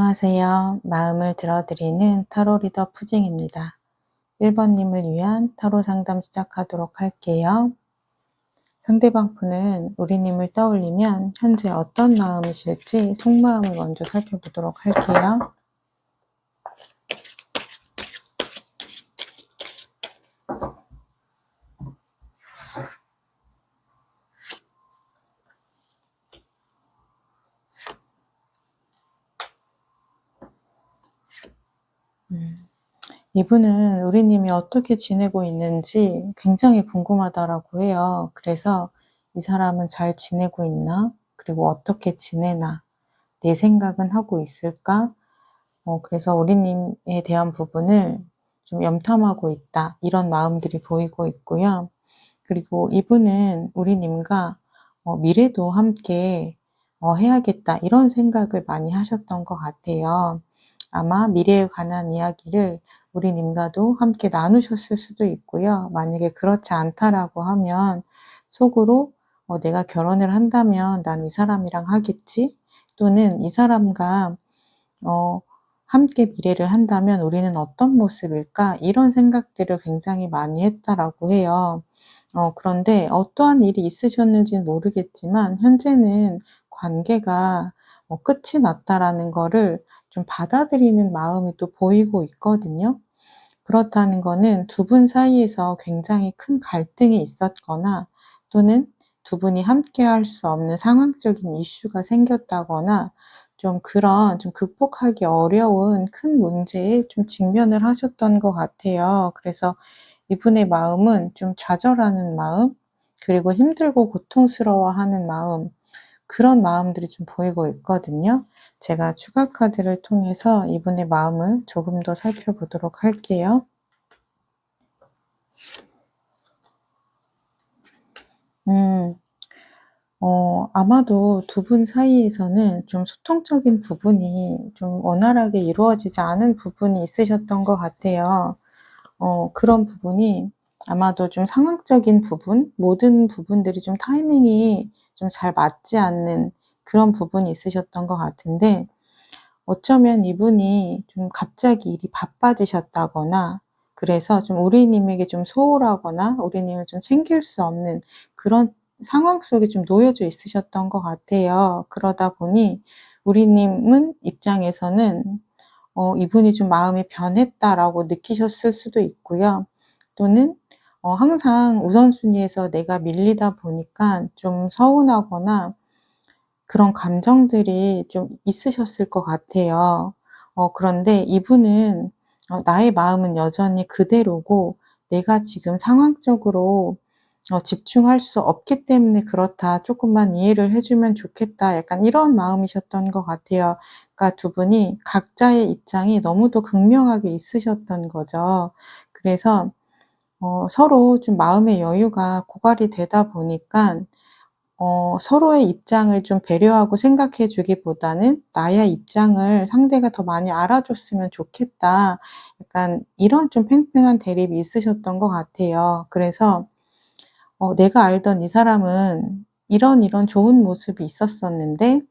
안녕하세요. 마음을 들어드리는 타로 리더 푸징입니다. 1번님을 위한 타로 상담 시작하도록 할게요. 상대방 분은 우리님을 떠올리면 현재 어떤 마음이실지 속마음을 먼저 살펴보도록 할게요. 이분은 우리님이 어떻게 지내고 있는지 굉장히 궁금하다라고 해요. 그래서 이 사람은 잘 지내고 있나? 그리고 어떻게 지내나? 내 생각은 하고 있을까? 그래서 우리님에 대한 부분을 좀 염탐하고 있다. 이런 마음들이 보이고 있고요. 그리고 이분은 우리님과 미래도 함께 해야겠다. 이런 생각을 많이 하셨던 것 같아요. 아마 미래에 관한 이야기를 우리님과도 함께 나누셨을 수도 있고요. 만약에 그렇지 않다라고 하면 속으로 내가 결혼을 한다면 난 이 사람이랑 하겠지? 또는 이 사람과 함께 미래를 한다면 우리는 어떤 모습일까? 이런 생각들을 굉장히 많이 했다라고 해요. 그런데 어떠한 일이 있으셨는지는 모르겠지만 현재는 관계가 끝이 났다라는 거를 좀 받아들이는 마음이 또 보이고 있거든요. 그렇다는 거는 두 분 사이에서 굉장히 큰 갈등이 있었거나 또는 두 분이 함께 할 수 없는 상황적인 이슈가 생겼다거나 좀 그런 좀 극복하기 어려운 큰 문제에 좀 직면을 하셨던 것 같아요. 그래서 이분의 마음은 좀 좌절하는 마음, 그리고 힘들고 고통스러워하는 마음, 그런 마음들이 좀 보이고 있거든요. 제가 추가 카드를 통해서 이분의 마음을 조금 더 살펴보도록 할게요. 아마도 두 분 사이에서는 좀 소통적인 부분이 좀 원활하게 이루어지지 않은 부분이 있으셨던 것 같아요. 그런 부분이 아마도 좀 상황적인 부분, 모든 부분들이 좀 타이밍이 좀 잘 맞지 않는 그런 부분이 있으셨던 것 같은데, 어쩌면 이분이 좀 갑자기 일이 바빠지셨다거나, 그래서 좀 우리님에게 좀 소홀하거나 우리님을 좀 챙길 수 없는 그런 상황 속에 좀 놓여져 있으셨던 것 같아요. 그러다 보니 우리님은 입장에서는 이분이 좀 마음이 변했다라고 느끼셨을 수도 있고요. 또는 항상 우선순위에서 내가 밀리다 보니까 좀 서운하거나 그런 감정들이 좀 있으셨을 것 같아요. 그런데 이분은 나의 마음은 여전히 그대로고 내가 지금 상황적으로 집중할 수 없기 때문에 그렇다. 조금만 이해를 해 주면 좋겠다. 약간 이런 마음이셨던 것 같아요. 그러니까 두 분이 각자의 입장이 너무도 극명하게 있으셨던 거죠. 그래서 서로 좀 마음의 여유가 고갈이 되다 보니까 서로의 입장을 좀 배려하고 생각해 주기보다는 '나의 입장을 상대가 더 많이 알아줬으면 좋겠다.' 약간 이런 좀 팽팽한 대립이 있으셨던 것 같아요. 그래서 내가 알던 이 사람은 이런 이런 좋은 모습이 있었었는데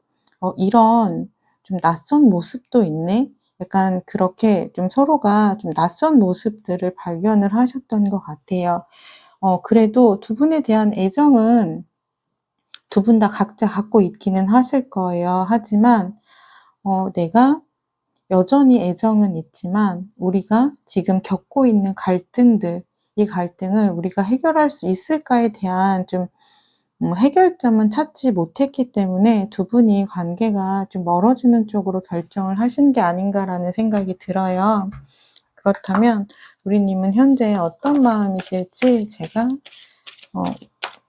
이런 좀 낯선 모습도 있네. 약간 그렇게 좀 서로가 좀 낯선 모습들을 발견을 하셨던 것 같아요. 그래도 두 분에 대한 애정은 두 분 다 각자 갖고 있기는 하실 거예요. 하지만 내가 여전히 애정은 있지만 우리가 지금 겪고 있는 갈등들, 이 갈등을 우리가 해결할 수 있을까에 대한 좀 해결점은 찾지 못했기 때문에 두 분이 관계가 좀 멀어지는 쪽으로 결정을 하신 게 아닌가라는 생각이 들어요. 그렇다면 우리님은 현재 어떤 마음이실지 제가 어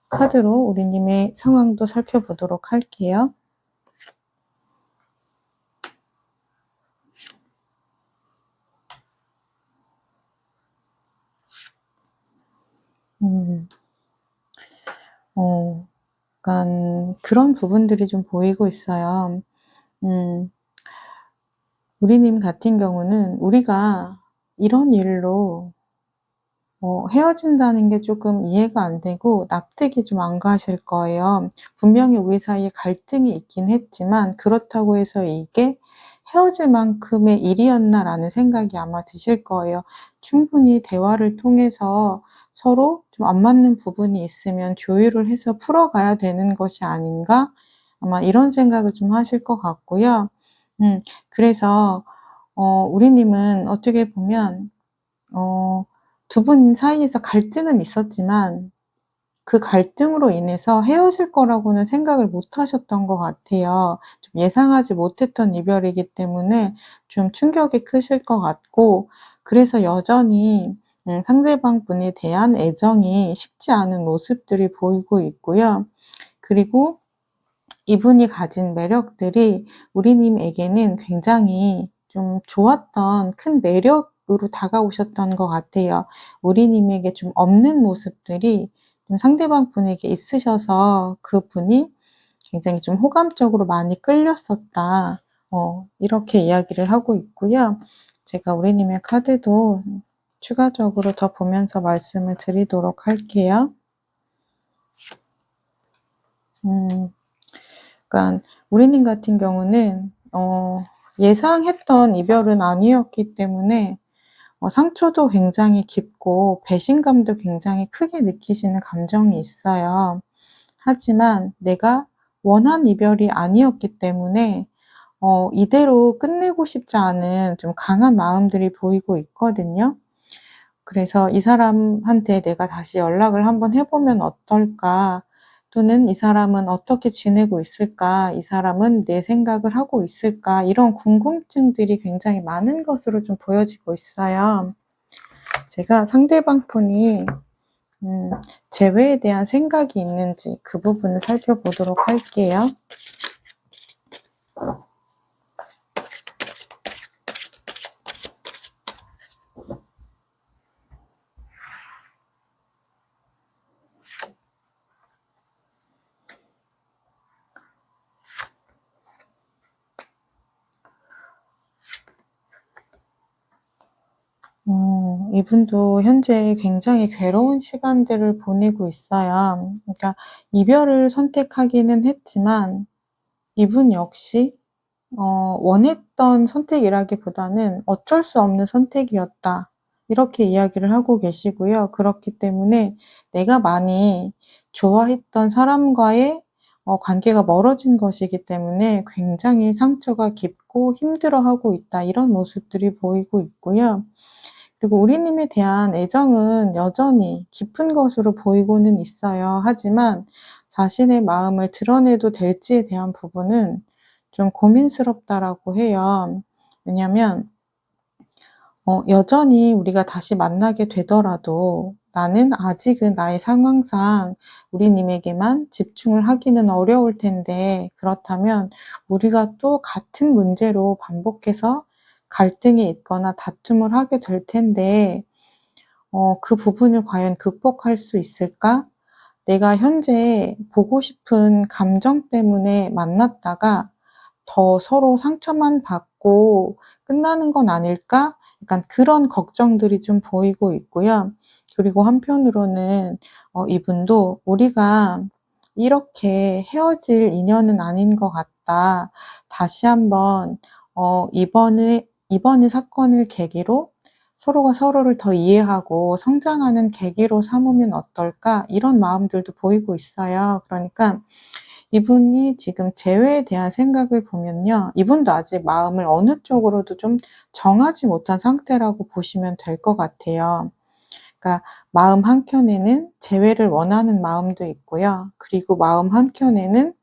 카드로 우리님의 상황도 살펴보도록 할게요. 음. 어 약간 그런 부분들이 좀 보이고 있어요. 음. 우리님 같은 경우는 우리가 이런 일로 헤어진다는 게 조금 이해가 안 되고 납득이 좀 안 가실 거예요. 분명히 우리 사이에 갈등이 있긴 했지만 그렇다고 해서 이게 헤어질 만큼의 일이었나라는 생각이 아마 드실 거예요. 충분히 대화를 통해서 서로 좀 안 맞는 부분이 있으면 조율을 해서 풀어가야 되는 것이 아닌가? 아마 이런 생각을 좀 하실 것 같고요. 그래서 우리님은 어떻게 보면 두 분 사이에서 갈등은 있었지만 그 갈등으로 인해서 헤어질 거라고는 생각을 못 하셨던 것 같아요. 좀 예상하지 못했던 이별이기 때문에 좀 충격이 크실 것 같고, 그래서 여전히 상대방 분에 대한 애정이 식지 않은 모습들이 보이고 있고요. 그리고 이분이 가진 매력들이 우리님에게는 굉장히 좀 좋았던 큰 매력으로 다가오셨던 것 같아요. 우리님에게 좀 없는 모습들이 좀 상대방 분에게 있으셔서 그분이 굉장히 좀 호감적으로 많이 끌렸었다. 이렇게 이야기를 하고 있고요. 제가 우리님의 카드도 추가적으로 더 보면서 말씀을 드리도록 할게요. 그러니까 우리님 같은 경우는 예상했던 이별은 아니었기 때문에 상처도 굉장히 깊고 배신감도 굉장히 크게 느끼시는 감정이 있어요. 하지만 내가 원한 이별이 아니었기 때문에 이대로 끝내고 싶지 않은 좀 강한 마음들이 보이고 있거든요. 그래서 '이 사람한테 내가 다시 연락을 한번 해 보면 어떨까?' 또는 '이 사람은 어떻게 지내고 있을까? 이 사람은 내 생각을 하고 있을까?' 이런 궁금증들이 굉장히 많은 것으로 좀 보여지고 있어요. 제가 상대방 분이 재회에 대한 생각이 있는지 그 부분을 살펴보도록 할게요. 이분도 현재 굉장히 괴로운 시간들을 보내고 있어요. 그러니까 이별을 선택하기는 했지만 이분 역시 원했던 선택이라기보다는 어쩔 수 없는 선택이었다. 이렇게 이야기를 하고 계시고요. 그렇기 때문에 내가 많이 좋아했던 사람과의 관계가 멀어진 것이기 때문에 굉장히 상처가 깊고 힘들어하고 있다. 이런 모습들이 보이고 있고요. 그리고 우리님에 대한 애정은 여전히 깊은 것으로 보이고는 있어요. 하지만 자신의 마음을 드러내도 될지에 대한 부분은 좀 고민스럽다라고 해요. 왜냐면 여전히 우리가 다시 만나게 되더라도 나는 아직은 나의 상황상 우리님에게만 집중을 하기는 어려울 텐데, 그렇다면 우리가 또 같은 문제로 반복해서 갈등이 있거나 다툼을 하게 될 텐데 그 부분을 과연 극복할 수 있을까? 내가 현재 보고 싶은 감정 때문에 만났다가 더 서로 상처만 받고 끝나는 건 아닐까? 약간 그런 걱정들이 좀 보이고 있고요. 그리고 한편으로는 이분도 '우리가 이렇게 헤어질 인연은 아닌 것 같다. 다시 한번 이번의 사건을 계기로 서로가 서로를 더 이해하고 성장하는 계기로 삼으면 어떨까?' 이런 마음들도 보이고 있어요. 그러니까 이분이 지금 재회에 대한 생각을 보면요, 이분도 아직 마음을 어느 쪽으로도 좀 정하지 못한 상태라고 보시면 될 것 같아요. 그러니까 마음 한켠에는 재회를 원하는 마음도 있고요. 그리고 마음 한켠에는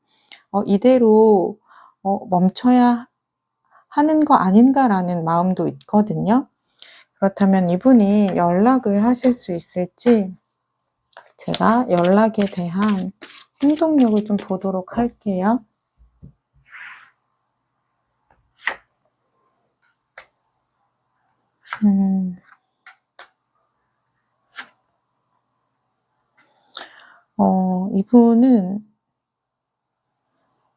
'이대로 멈춰야 하는 거 아닌가.'라는 마음도 있거든요. 그렇다면 이분이 연락을 하실 수 있을지 제가 연락에 대한 행동력을 좀 보도록 할게요. 이분은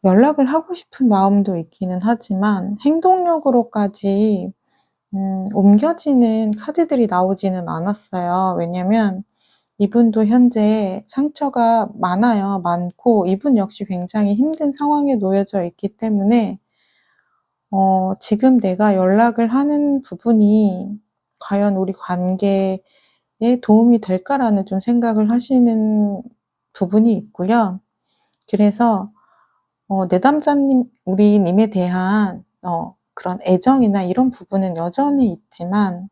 연락을 하고 싶은 마음도 있기는 하지만 행동력으로까지 옮겨지는 카드들이 나오지는 않았어요. 왜냐면 이분도 현재 상처가 많아요. 많고 이분 역시 굉장히 힘든 상황에 놓여져 있기 때문에 지금 내가 연락을 하는 부분이 과연 우리 관계에 도움이 될까라는 좀 생각을 하시는 부분이 있고요. 그래서 내담자님 우리 님에 대한 그런 애정이나 이런 부분은 여전히 있지만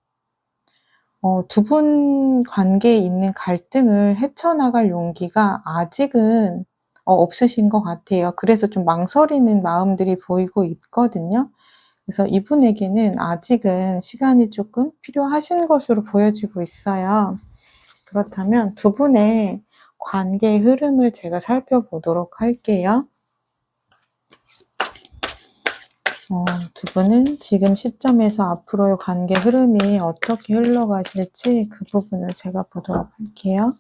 두 분 관계에 있는 갈등을 헤쳐나갈 용기가 아직은 없으신 것 같아요. 그래서 좀 망설이는 마음들이 보이고 있거든요. 그래서 이분에게는 아직은 시간이 조금 필요하신 것으로 보여지고 있어요. 그렇다면 두 분의 관계의 흐름을 제가 살펴보도록 할게요. 두 분은 지금 시점에서 앞으로의 관계 흐름이 어떻게 흘러가실지 그 부분을 제가 보도록 할게요.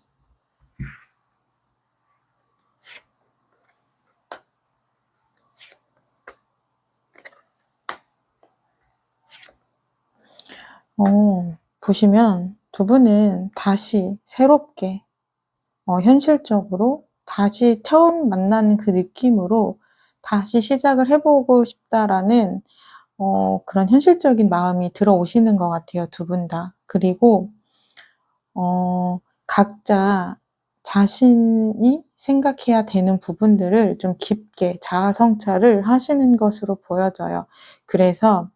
보시면 두 분은 다시 새롭게 현실적으로 다시 처음 만나는 그 느낌으로 다시 시작을 해보고 싶다라는 그런 현실적인 마음이 들어오시는 것 같아요, 두 분 다. 그리고 각자 자신이 생각해야 되는 부분들을 좀 깊게 자아 성찰을 하시는 것으로 보여져요. 그래서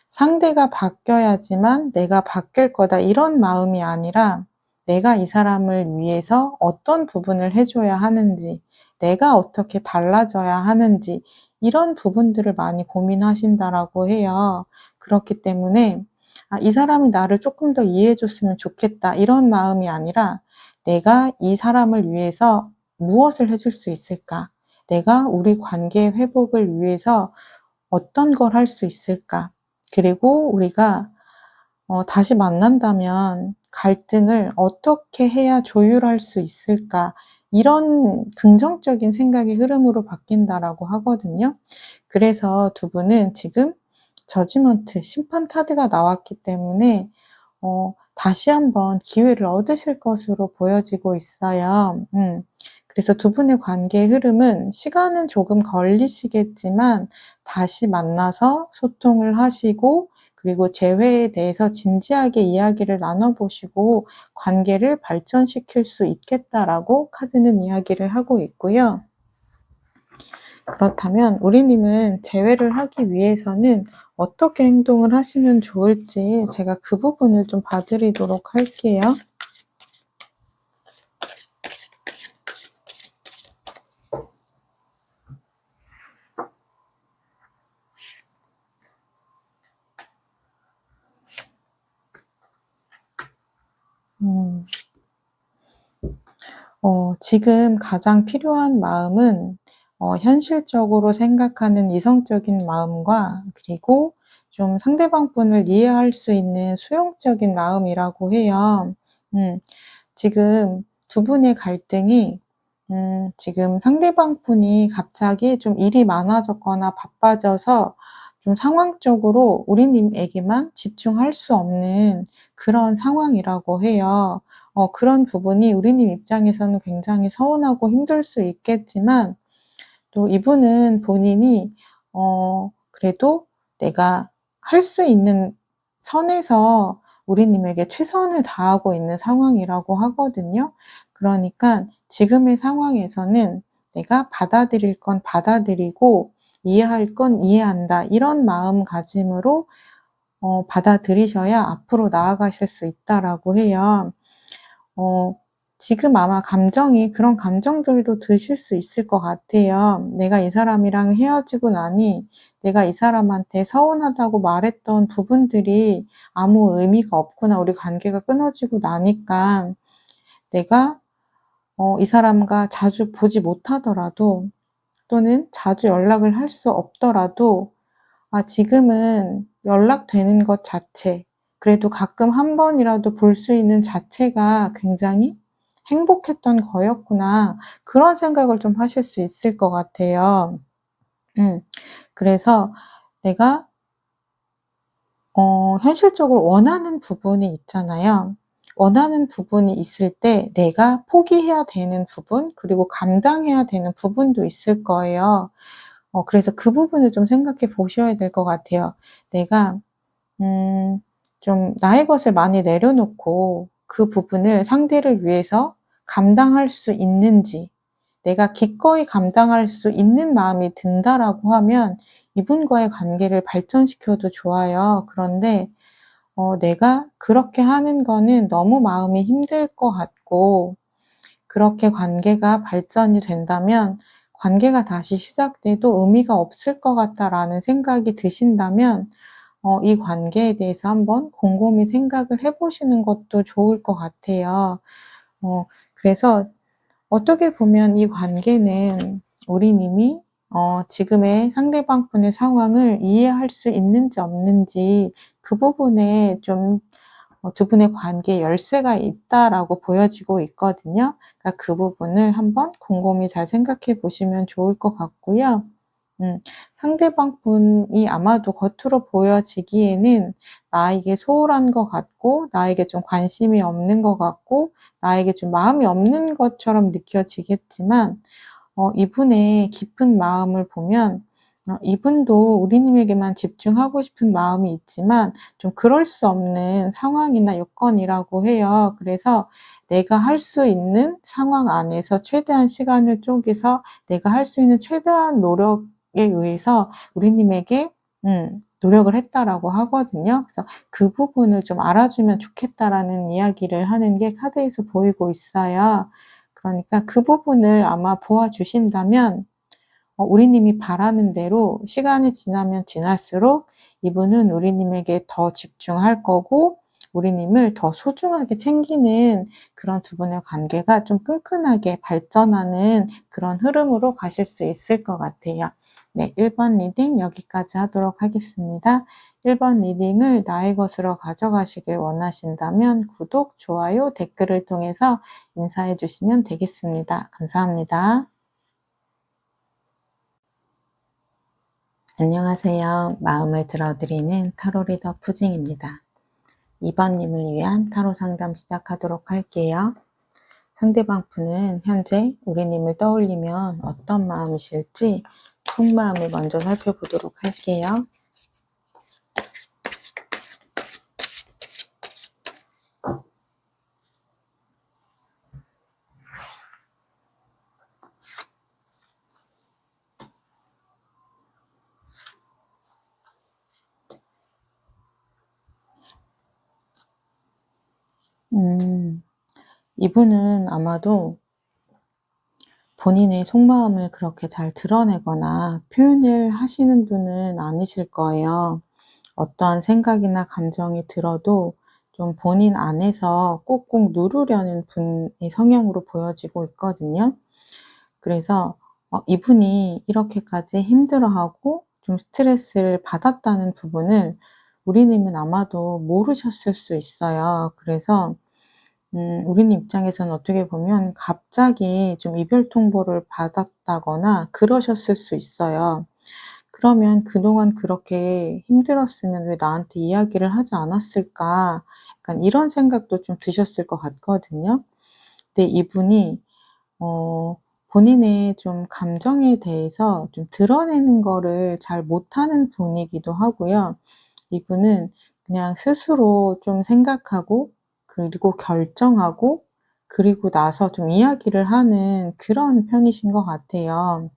상대가 바뀌어야지만 내가 바뀔 거다 이런 마음이 아니라 내가 이 사람을 위해서 어떤 부분을 해줘야 하는지, 내가 어떻게 달라져야 하는지 이런 부분들을 많이 고민하신다라고 해요. 그렇기 때문에 이 사람이 나를 조금 더 이해해 줬으면 좋겠다 이런 마음이 아니라 내가 이 사람을 위해서 무엇을 해줄 수 있을까? 내가 우리 관계 회복을 위해서 어떤 걸 할 수 있을까? 그리고 우리가 다시 만난다면 갈등을 어떻게 해야 조율할 수 있을까? 이런 긍정적인 생각의 흐름으로 바뀐다라고 하거든요. 그래서 두 분은 지금 저지먼트, 심판 카드가 나왔기 때문에 다시 한번 기회를 얻으실 것으로 보여지고 있어요. 그래서 두 분의 관계의 흐름은 시간은 조금 걸리시겠지만 다시 만나서 소통을 하시고 그리고 재회에 대해서 진지하게 이야기를 나눠보시고 관계를 발전시킬 수 있겠다라고 카드는 이야기를 하고 있고요. 그렇다면 우리님은 재회를 하기 위해서는 어떻게 행동을 하시면 좋을지 제가 그 부분을 좀 봐드리도록 할게요. 지금 가장 필요한 마음은 현실적으로 생각하는 이성적인 마음과 그리고 좀 상대방 분을 이해할 수 있는 수용적인 마음이라고 해요. 지금 두 분의 갈등이 지금 상대방 분이 갑자기 좀 일이 많아졌거나 바빠져서 좀 상황적으로 우리님에게만 집중할 수 없는 그런 상황이라고 해요. 그런 부분이 우리님 입장에서는 굉장히 서운하고 힘들 수 있겠지만 또 이분은 본인이 그래도 내가 할 수 있는 선에서 우리님에게 최선을 다하고 있는 상황이라고 하거든요. 그러니까 지금의 상황에서는 내가 받아들일 건 받아들이고 이해할 건 이해한다. 이런 마음가짐으로 받아들이셔야 앞으로 나아가실 수 있다라고 해요. 지금 아마 그런 감정들도 드실 수 있을 것 같아요. 내가 이 사람이랑 헤어지고 나니 내가 이 사람한테 서운하다고 말했던 부분들이 아무 의미가 없구나. 우리 관계가 끊어지고 나니까 내가 이 사람과 자주 보지 못하더라도 또는 자주 연락을 할 수 없더라도 지금은 연락되는 것 자체, 그래도 가끔 한 번이라도 볼 수 있는 자체가 굉장히 행복했던 거였구나. 그런 생각을 좀 하실 수 있을 것 같아요. 그래서 내가 현실적으로 원하는 부분이 있잖아요. 원하는 부분이 있을 때 내가 포기해야 되는 부분, 그리고 감당해야 되는 부분도 있을 거예요. 그래서 그 부분을 좀 생각해 보셔야 될 것 같아요. 내가 음 좀 나의 것을 많이 내려놓고 그 부분을 상대를 위해서 감당할 수 있는지, 내가 기꺼이 감당할 수 있는 마음이 든다라고 하면 이분과의 관계를 발전시켜도 좋아요. 그런데 내가 그렇게 하는 거는 너무 마음이 힘들 것 같고, 그렇게 관계가 발전이 된다면 '관계가 다시 시작돼도 의미가 없을 것 같다.'라는 생각이 드신다면 이 관계에 대해서 한번 곰곰이 생각을 해 보시는 것도 좋을 것 같아요. 어 그래서 어떻게 보면 이 관계는 우리님이 지금의 상대방 분의 상황을 이해할 수 있는지 없는지, 그 부분에 좀 두 분의 관계에 열쇠가 있다라고 보여지고 있거든요. 그러니까 그 부분을 한번 곰곰이 잘 생각해 보시면 좋을 것 같고요. 음 상대방 분이 아마도 겉으로 보여지기에는 나에게 소홀한 것 같고, 나에게 좀 관심이 없는 것 같고, 나에게 좀 마음이 없는 것처럼 느껴지겠지만 이분의 깊은 마음을 보면 이분도 우리님에게만 집중하고 싶은 마음이 있지만 좀 그럴 수 없는 상황이나 요건이라고 해요. 그래서 내가 할 수 있는 상황 안에서 최대한 시간을 쪼개서 내가 할 수 있는 최대한 노력에 의해서 우리님에게 노력을 했다라고 하거든요. 그래서 그 부분을 좀 알아주면 좋겠다라는 이야기를 하는 게 카드에서 보이고 있어요. 그러니까 그 부분을 아마 보아주신다면 우리님이 바라는 대로 시간이 지나면 지날수록 이분은 우리님에게 더 집중할 거고, 우리님을 더 소중하게 챙기는 그런 두 분의 관계가 좀 끈끈하게 발전하는 그런 흐름으로 가실 수 있을 것 같아요. 네, 1번 리딩 여기까지 하도록 하겠습니다. 1번 리딩을 나의 것으로 가져가시길 원하신다면 구독, 좋아요, 댓글을 통해서 인사해 주시면 되겠습니다. 감사합니다. 안녕하세요. 마음을 들어드리는 타로 리더 푸징입니다. 2번님을 위한 타로 상담 시작하도록 할게요. 상대방 분은 현재 우리님을 떠올리면 어떤 마음이실지 속마음을 먼저 살펴보도록 할게요. 이분은 아마도 본인의 속마음을 그렇게 잘 드러내거나 표현을 하시는 분은 아니실 거예요. 어떠한 생각이나 감정이 들어도 좀 본인 안에서 꾹꾹 누르려는 분의 성향으로 보여지고 있거든요. 그래서 이분이 이렇게까지 힘들어하고 좀 스트레스를 받았다는 부분을 우리님은 아마도 모르셨을 수 있어요. 그래서 우리님 입장에서는 어떻게 보면 갑자기 좀 이별 통보를 받았다거나 그러셨을 수 있어요. 그러면 '그동안 그렇게 힘들었으면 왜 나한테 이야기를 하지 않았을까?' 약간 이런 생각도 좀 드셨을 것 같거든요. 근데 이분이 어 본인의 좀 감정에 대해서 좀 드러내는 거를 잘 못하는 분이기도 하고요. 이분은 그냥 스스로 좀 생각하고, 그리고 결정하고, 그리고 나서 좀 이야기를 하는 그런 편이신 것 같아요.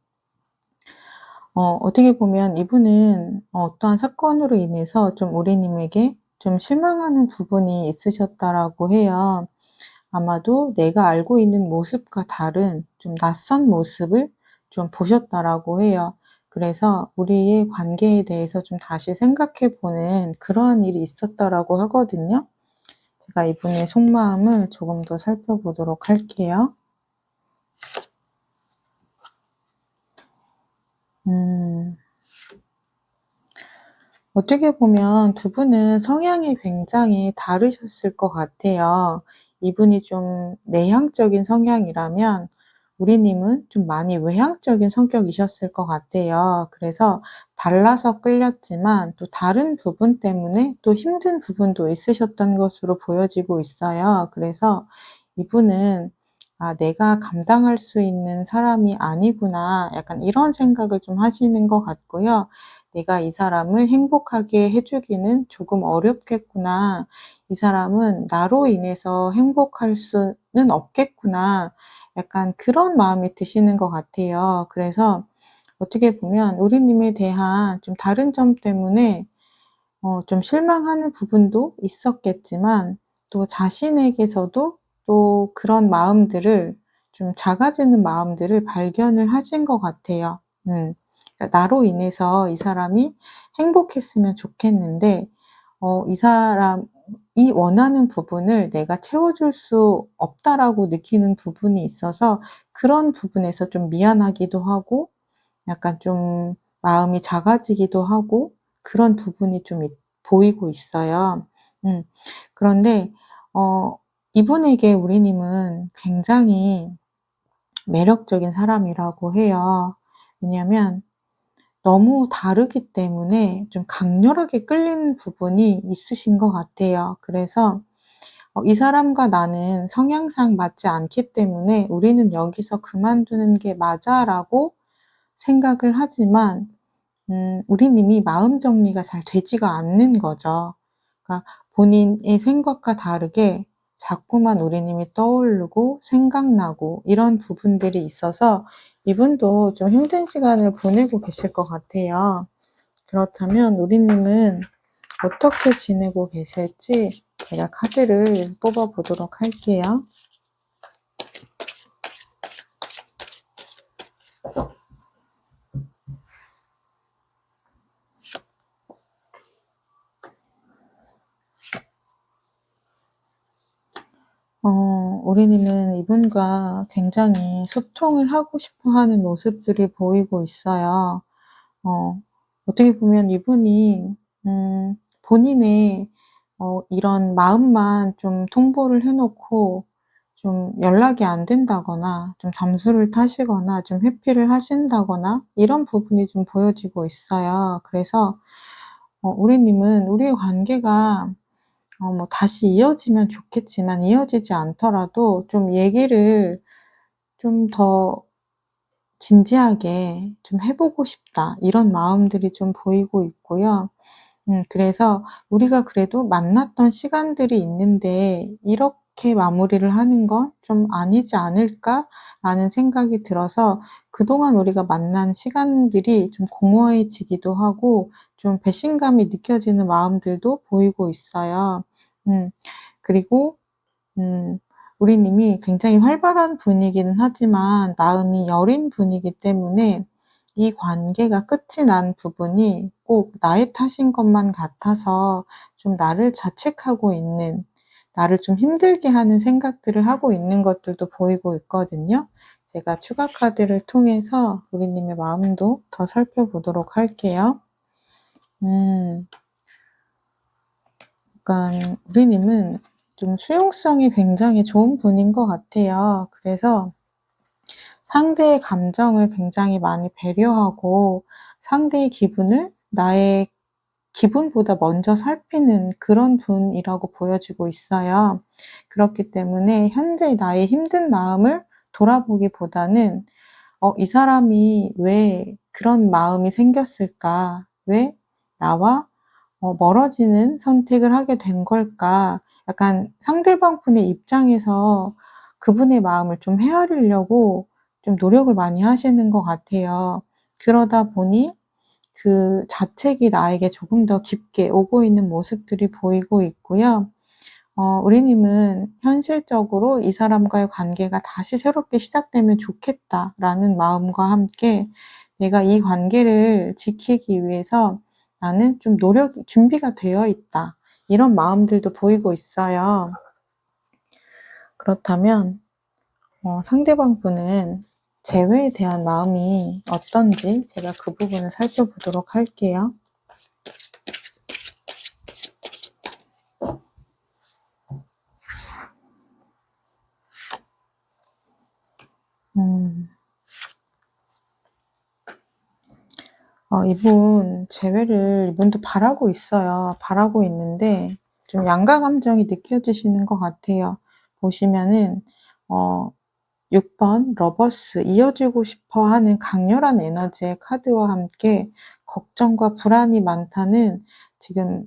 어떻게 보면 이분은 어떠한 사건으로 인해서 좀 우리님에게 좀 실망하는 부분이 있으셨다라고 해요. 아마도 내가 알고 있는 모습과 다른 좀 낯선 모습을 좀 보셨다라고 해요. 그래서 우리의 관계에 대해서 좀 다시 생각해 보는 그러한 일이 있었다라고 하거든요. 제가 이분의 속마음을 조금 더 살펴보도록 할게요. 음. 어떻게 보면 두 분은 성향이 굉장히 다르셨을 것 같아요. 이분이 좀 내향적인 성향이라면 우리님은 좀 많이 외향적인 성격이셨을 것 같아요. 그래서 달라서 끌렸지만 또 다른 부분 때문에 또 힘든 부분도 있으셨던 것으로 보여지고 있어요. 그래서 이분은 '아 내가 감당할 수 있는 사람이 아니구나.' 약간 이런 생각을 좀 하시는 것 같고요. '내가 이 사람을 행복하게 해 주기는 조금 어렵겠구나. 이 사람은 나로 인해서 행복할 수는 없겠구나.' 약간 그런 마음이 드시는 것 같아요. 그래서 어떻게 보면 우리님에 대한 좀 다른 점 때문에 좀 실망하는 부분도 있었겠지만 또 자신에게서도 또 그런 마음들을 좀 작아지는 마음들을 발견을 하신 것 같아요. 그러니까 나로 인해서 이 사람이 행복했으면 좋겠는데 이 사람이 원하는 부분을 내가 채워줄 수 없다라고 느끼는 부분이 있어서 그런 부분에서 좀 미안하기도 하고 약간 좀 마음이 작아지기도 하고 그런 부분이 좀 보이고 있어요. 음. 그런데 어 이분에게 우리님은 굉장히 매력적인 사람이라고 해요. 왜냐하면 너무 다르기 때문에 좀 강렬하게 끌리는 부분이 있으신 것 같아요. 그래서 '이 사람과 나는 성향상 맞지 않기 때문에 우리는 여기서 그만두는 게 맞아.'라고 생각을 하지만 우리님이 마음 정리가 잘 되지가 않는 거죠. 그러니까 본인의 생각과 다르게 자꾸만 우리님이 떠오르고 생각나고 이런 부분들이 있어서 이분도 좀 힘든 시간을 보내고 계실 것 같아요. 그렇다면 우리님은 어떻게 지내고 계실지 제가 카드를 뽑아 보도록 할게요. 우리님은 이분과 굉장히 소통을 하고 싶어 하는 모습들이 보이고 있어요. 어 어떻게 보면 이분이 본인의 이런 마음만 좀 통보를 해 놓고 좀 연락이 안 된다거나 좀 잠수를 타시거나 좀 회피를 하신다거나 이런 부분이 좀 보여지고 있어요. 그래서 우리님은 우리의 관계가 뭐 다시 이어지면 좋겠지만 이어지지 않더라도 좀 얘기를 좀 더 진지하게 좀 해 보고 싶다. 이런 마음들이 좀 보이고 있고요. 그래서 '우리가 그래도 만났던 시간들이 있는데 이렇게 마무리를 하는 건 좀 아니지 않을까?'라는 생각이 들어서 그동안 우리가 만난 시간들이 좀 공허해지기도 하고 좀 배신감이 느껴지는 마음들도 보이고 있어요. 음 그리고 음 우리님이 굉장히 활발한 분이기는 하지만 마음이 여린 분이기 때문에 이 관계가 끝이 난 부분이 꼭 나의 탓인 것만 같아서 좀 나를 자책하고 있는, 나를 좀 힘들게 하는 생각들을 하고 있는 것들도 보이고 있거든요. 제가 추가 카드를 통해서 우리님의 마음도 더 살펴보도록 할게요. 음. 약간 우리님은 좀 수용성이 굉장히 좋은 분인 것 같아요. 그래서 상대의 감정을 굉장히 많이 배려하고 상대의 기분을 나의 기분보다 먼저 살피는 그런 분이라고 보여지고 있어요. 그렇기 때문에 현재 나의 힘든 마음을 돌아보기보다는 '이 사람이 왜 그런 마음이 생겼을까? 왜 나와 멀어지는 선택을 하게 된 걸까?' 약간 상대방 분의 입장에서 그분의 마음을 좀 헤아리려고 좀 노력을 많이 하시는 것 같아요. 그러다 보니 그 자책이 나에게 조금 더 깊게 오고 있는 모습들이 보이고 있고요. 우리님은 현실적으로 '이 사람과의 관계가 다시 새롭게 시작되면 좋겠다.'라는 마음과 함께 '내가 이 관계를 지키기 위해서 나는 좀 노력이 준비가 되어 있다.' 이런 마음들도 보이고 있어요. 그렇다면 상대방 분은 재회에 대한 마음이 어떤지 제가 그 부분을 살펴보도록 할게요. 음. 이분 재회를 이분도 바라고 있어요. 바라고 있는데 좀 양가 감정이 느껴지시는 것 같아요. 보시면은 어 6번 러버스 이어지고 싶어 하는 강렬한 에너지의 카드와 함께 걱정과 불안이 많다는 지금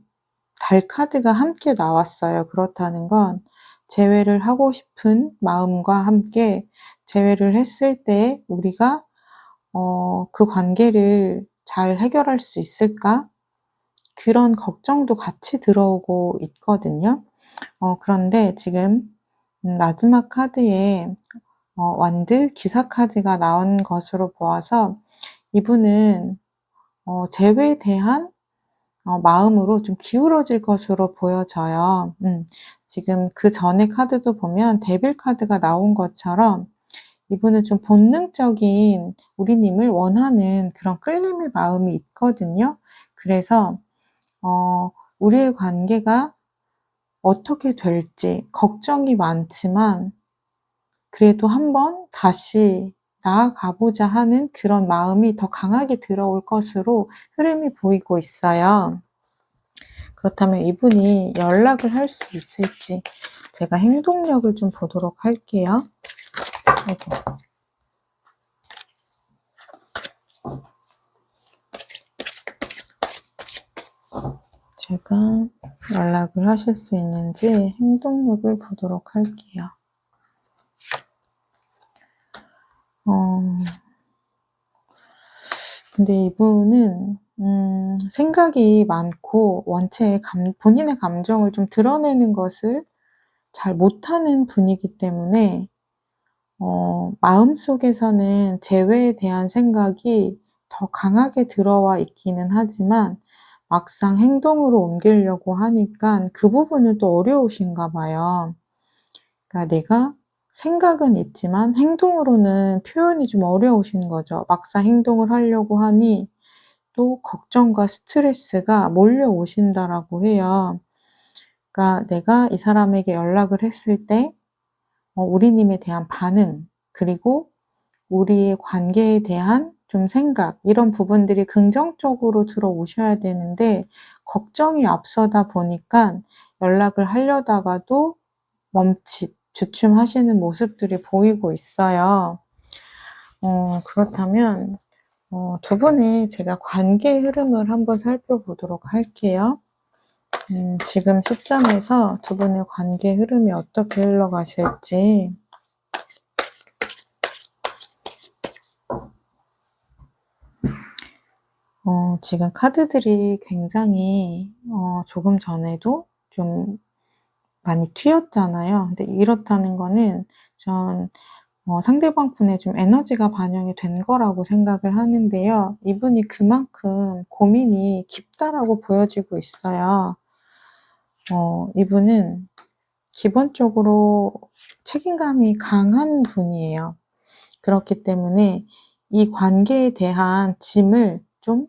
달 카드가 함께 나왔어요. 그렇다는 건 재회를 하고 싶은 마음과 함께 재회를 했을 때 우리가 그 관계를 잘 해결할 수 있을까? 그런 걱정도 같이 들어오고 있거든요. 그런데 지금 마지막 카드에 완드 기사 카드가 나온 것으로 보아서 이분은 재회에 대한 마음으로 좀 기울어질 것으로 보여져요. 지금 그 전에 카드도 보면 데빌 카드가 나온 것처럼 이분은 좀 본능적인 우리님을 원하는 그런 끌림의 마음이 있거든요. 그래서 우리의 관계가 어떻게 될지 걱정이 많지만 그래도 한번 다시 나아가보자 하는 그런 마음이 더 강하게 들어올 것으로 흐름이 보이고 있어요. 그렇다면 이분이 연락을 할 수 있을지 제가 행동력을 좀 보도록 할게요. 아이고. 제가 연락을 하실 수 있는지 행동력을 보도록 할게요. 근데 이분은 생각이 많고 원체 본인의 감정을 좀 드러내는 것을 잘 못하는 분이기 때문에 마음속에서는 재회에 대한 생각이 더 강하게 들어와 있기는 하지만 막상 행동으로 옮기려고 하니까 그 부분은 또 어려우신가 봐요. 그러니까 내가 생각은 있지만 행동으로는 표현이 좀 어려우신 거죠. 막상 행동을 하려고 하니 또 걱정과 스트레스가 몰려오신다라고 해요. 그러니까 내가 이 사람에게 연락을 했을 때 우리님에 대한 반응, 그리고 우리의 관계에 대한 좀 생각, 이런 부분들이 긍정적으로 들어오셔야 되는데 걱정이 앞서다 보니까 연락을 하려다가도 주춤하시는 모습들이 보이고 있어요. 그렇다면 두 분의 제가 관계 흐름을 한번 살펴보도록 할게요. 지금 시점에서 두 분의 관계 흐름이 어떻게 흘러가실지. 지금 카드들이 굉장히 조금 전에도 좀 많이 튀었잖아요. 근데 이렇다는 거는 전 상대방 분의 좀 에너지가 반영이 된 거라고 생각을 하는데요. 이분이 그만큼 고민이 깊다라고 보여지고 있어요. 이분은 기본적으로 책임감이 강한 분이에요. 그렇기 때문에 이 관계에 대한 짐을 좀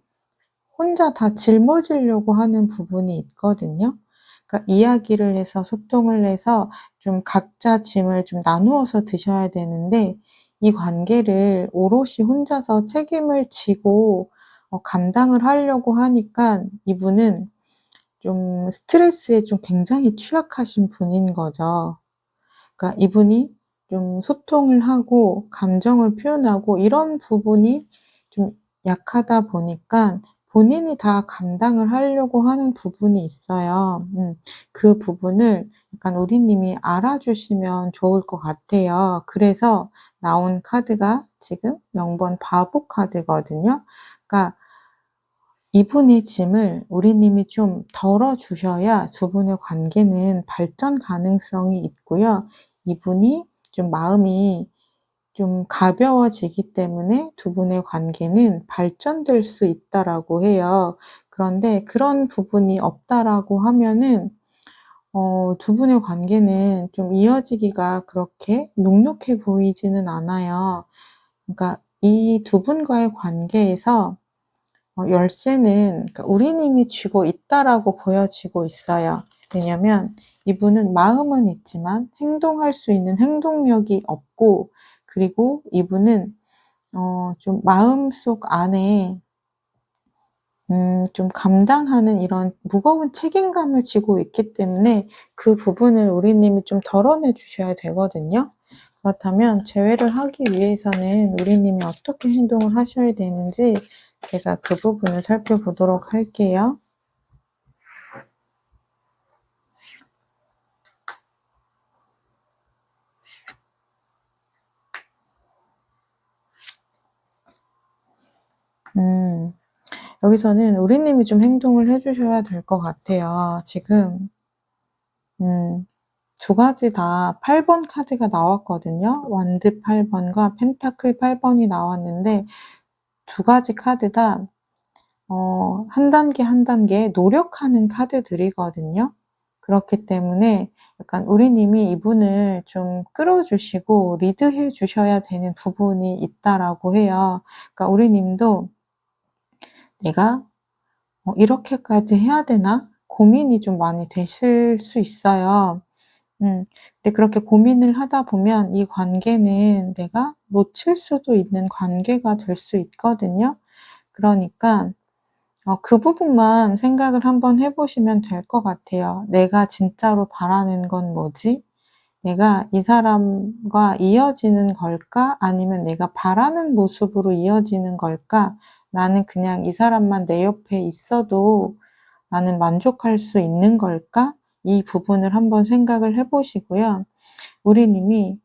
혼자 다 짊어지려고 하는 부분이 있거든요. 그러니까 이야기를 해서 소통을 해서 좀 각자 짐을 좀 나누어서 드셔야 되는데 이 관계를 오롯이 혼자서 책임을 지고 감당을 하려고 하니까 이분은 좀 스트레스에 좀 굉장히 취약하신 분인 거죠. 그러니까 이분이 좀 소통을 하고 감정을 표현하고 이런 부분이 좀 약하다 보니까 본인이 다 감당을 하려고 하는 부분이 있어요. 그 부분을 약간 우리님이 알아주시면 좋을 것 같아요. 그래서 나온 카드가 지금 0번 바보 카드거든요. 그러니까 이분의 짐을 우리님이 좀 덜어주셔야 두 분의 관계는 발전 가능성이 있고요. 이분이 좀 마음이 좀 가벼워지기 때문에 두 분의 관계는 발전될 수 있다라고 해요. 그런데 그런 부분이 없다라고 하면은 두 분의 관계는 좀 이어지기가 그렇게 녹록해 보이지는 않아요. 그러니까 이 두 분과의 관계에서 열쇠는 그러니까 우리님이 쥐고 있다라고 보여지고 있어요. 왜냐면 이분은 마음은 있지만 행동할 수 있는 행동력이 없고 그리고 이분은 좀 마음속 안에 좀 감당하는 이런 무거운 책임감을 지고 있기 때문에 그 부분을 우리님이 좀 덜어내 주셔야 되거든요. 그렇다면 재회를 하기 위해서는 우리님이 어떻게 행동을 하셔야 되는지 제가 그 부분을 살펴보도록 할게요. 여기서는 우리님이 좀 행동을 해주셔야 될 것 같아요. 지금 두 가지 다 8번 카드가 나왔거든요. 완드 8번과 펜타클 8번이 나왔는데 두 가지 카드 다 한 단계 한 단계 노력하는 카드들이거든요. 그렇기 때문에 약간 우리님이 이분을 좀 끌어주시고 리드해 주셔야 되는 부분이 있다라고 해요. 그러니까 우리님도 내가 이렇게까지 해야 되나? 고민이 좀 많이 되실 수 있어요. 근데 그렇게 고민을 하다 보면 이 관계는 내가 놓칠 수도 있는 관계가 될 수 있거든요. 그러니까 그 부분만 생각을 한번 해 보시면 될 것 같아요. '내가 진짜로 바라는 건 뭐지? 내가 이 사람과 이어지는 걸까? 아니면 내가 바라는 모습으로 이어지는 걸까? 나는 그냥 이 사람만 내 옆에 있어도 나는 만족할 수 있는 걸까?' 이 부분을 한번 생각을 해 보시고요. 우리님이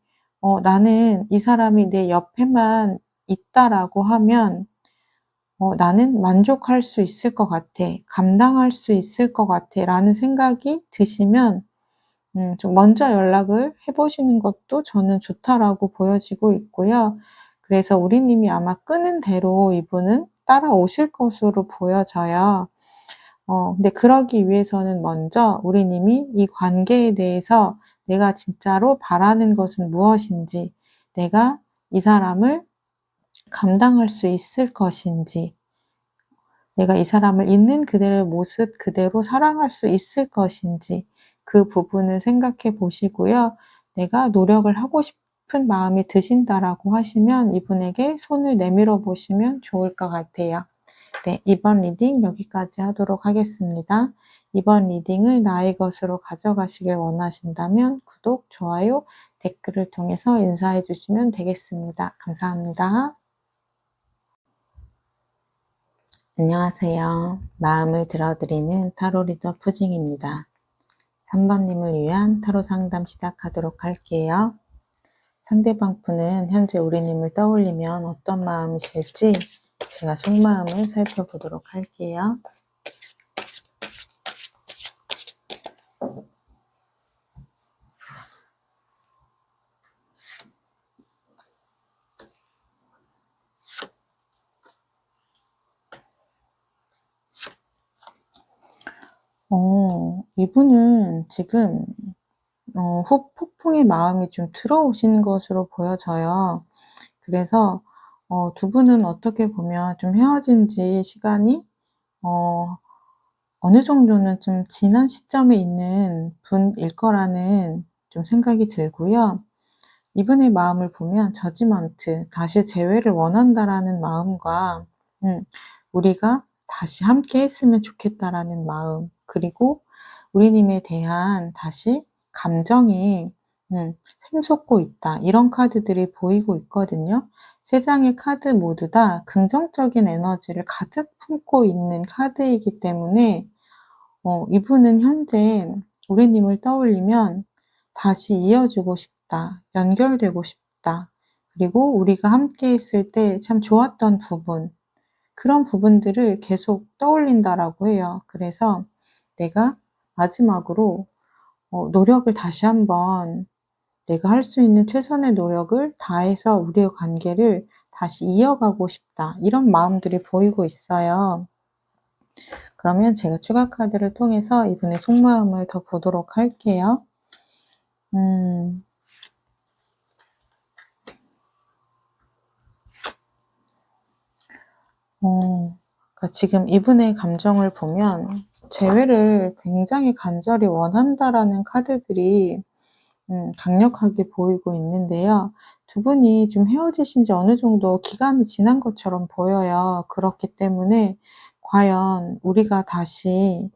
'나는 이 사람이 내 옆에만 있다.'라고 하면 '나는 만족할 수 있을 것 같아. 감당할 수 있을 것 같아.' 라는 생각이 드시면 좀 먼저 연락을 해 보시는 것도 저는 좋다라고 보여지고 있고요. 그래서 우리님이 아마 끄는 대로 이분은 따라오실 것으로 보여져요. 근데 그러기 위해서는 먼저 우리님이 이 관계에 대해서 내가 진짜로 바라는 것은 무엇인지, 내가 이 사람을 감당할 수 있을 것인지, 내가 이 사람을 있는 그대로의 모습 그대로 사랑할 수 있을 것인지 그 부분을 생각해 보시고요. 내가 노력을 하고 싶은 마음이 드신다라고 하시면 이분에게 손을 내밀어 보시면 좋을 것 같아요. 네, 이번 리딩 여기까지 하도록 하겠습니다. 이번 리딩을 나의 것으로 가져가시길 원하신다면 구독, 좋아요, 댓글을 통해서 인사해 주시면 되겠습니다. 감사합니다. 안녕하세요. 마음을 들어드리는 타로 리더 푸징입니다. 3번님을 위한 타로 상담 시작하도록 할게요. 상대방 분은 현재 우리님을 떠올리면 어떤 마음이실지 제가 속마음을 살펴보도록 할게요. 이분은 지금 후폭풍의 마음이 좀 들어오신 것으로 보여져요. 그래서 두 분은 어떻게 보면 좀 헤어진 지 시간이 어 어느 정도는 좀 지난 시점에 있는 분일 거라는 좀 생각이 들고요. 이분의 마음을 보면 저지먼트, 다시 재회를 원한다라는 마음과 음, 우리가 다시 함께 했으면 좋겠다라는 마음, 그리고 우리님에 대한 다시 감정이 샘솟고 있다. 이런 카드들이 보이고 있거든요. 세 장의 카드 모두 다 긍정적인 에너지를 가득 품고 있는 카드이기 때문에 이분은 현재 우리님을 떠올리면 다시 이어지고 싶다. 연결되고 싶다. 그리고 우리가 함께 했을 때 참 좋았던 부분, 그런 부분들을 계속 떠올린다라고 해요. 그래서 내가 마지막으로 노력을 다시 한번 내가 할 수 있는 최선의 노력을 다해서 우리의 관계를 다시 이어가고 싶다. 이런 마음들이 보이고 있어요. 그러면 제가 추가 카드를 통해서 이분의 속마음을 더 보도록 할게요. 그러니까 지금 이분의 감정을 보면 재회를 굉장히 간절히 원한다라는 카드들이 강력하게 보이고 있는데요. 두 분이 좀 헤어지신 지 어느 정도 기간이 지난 것처럼 보여요. 그렇기 때문에 과연 우리가 다시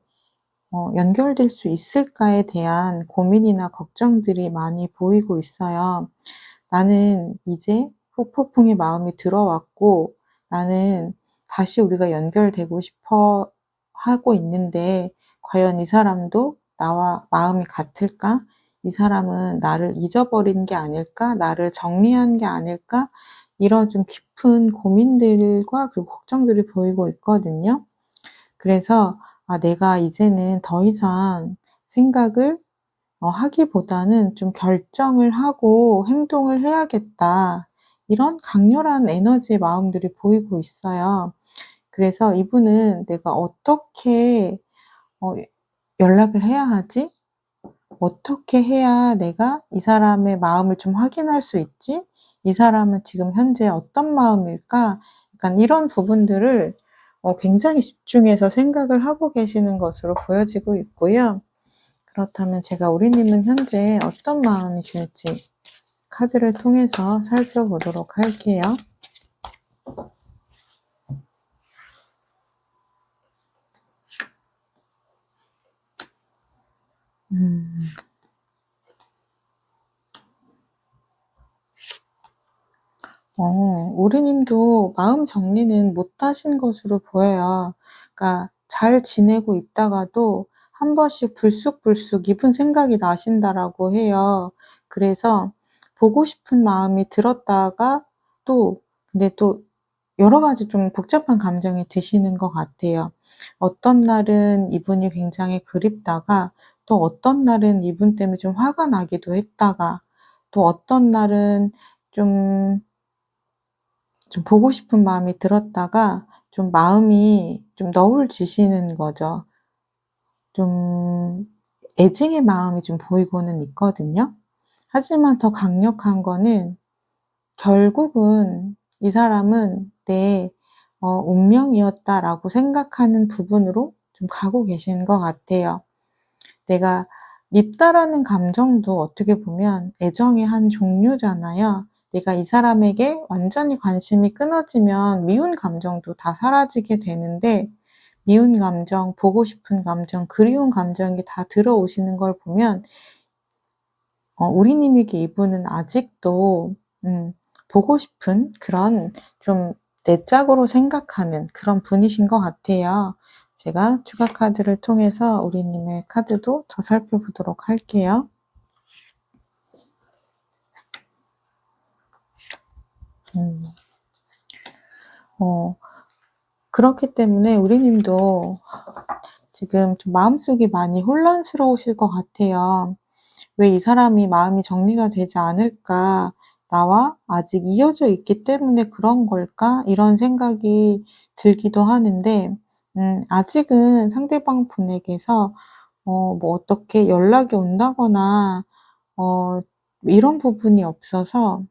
연결될 수 있을까에 대한 고민이나 걱정들이 많이 보이고 있어요. 나는 이제 후폭풍의 마음이 들어왔고 나는 다시 우리가 연결되고 싶어 하고 있는데 과연 이 사람도 나와 마음이 같을까? 이 사람은 나를 잊어버린 게 아닐까? 나를 정리한 게 아닐까? 이런 좀 깊은 고민들과 그리고 걱정들이 보이고 있거든요. 그래서 내가 이제는 더 이상 생각을 하기보다는 좀 '결정을 하고 행동을 해야겠다.' 이런 강렬한 에너지의 마음들이 보이고 있어요. 그래서 이분은 '내가 어떻게 어 연락을 해야 하지? 어떻게 해야 내가 이 사람의 마음을 좀 확인할 수 있지? 이 사람은 지금 현재 어떤 마음일까?' 약간 이런 부분들을 굉장히 집중해서 생각을 하고 계시는 것으로 보여지고 있고요. 그렇다면 제가 우리님은 현재 어떤 마음이실지 카드를 통해서 살펴보도록 할게요. 우리님도 마음 정리는 못 하신 것으로 보여요. 그러니까 잘 지내고 있다가도 한 번씩 불쑥불쑥 이분 생각이 나신다라고 해요. 그래서 보고 싶은 마음이 들었다가 또 근데 또 여러 가지 좀 복잡한 감정이 드시는 것 같아요. 어떤 날은 이분이 굉장히 그립다가 또 어떤 날은 이분 때문에 좀 화가 나기도 했다가 또 어떤 날은 좀 보고 싶은 마음이 들었다가 좀 마음이 좀 너울지시는 거죠. 좀 애증의 마음이 좀 보이고는 있거든요. 하지만 더 강력한 거는 결국은 이 사람은 '내 운명이었다.'라고 생각하는 부분으로 좀 가고 계신 것 같아요. 내가 밉다라는 감정도 어떻게 보면 애정의 한 종류잖아요. 내가 이 사람에게 완전히 관심이 끊어지면 미운 감정도 다 사라지게 되는데 미운 감정, 보고 싶은 감정, 그리운 감정이 다 들어오시는 걸 보면 우리님에게 이분은 아직도 보고 싶은 그런 좀 내적으로 생각하는 그런 분이신 것 같아요. 제가 추가 카드를 통해서 우리님의 카드도 더 살펴보도록 할게요. 어 그렇기 때문에 우리님도 지금 좀 마음속이 많이 혼란스러우실 것 같아요. '왜 이 사람이 마음이 정리가 되지 않을까? 나와 아직 이어져 있기 때문에 그런 걸까?' 이런 생각이 들기도 하는데 아직은 상대방 분에게서 뭐 어떻게 연락이 온다거나 어 이런 부분이 없어서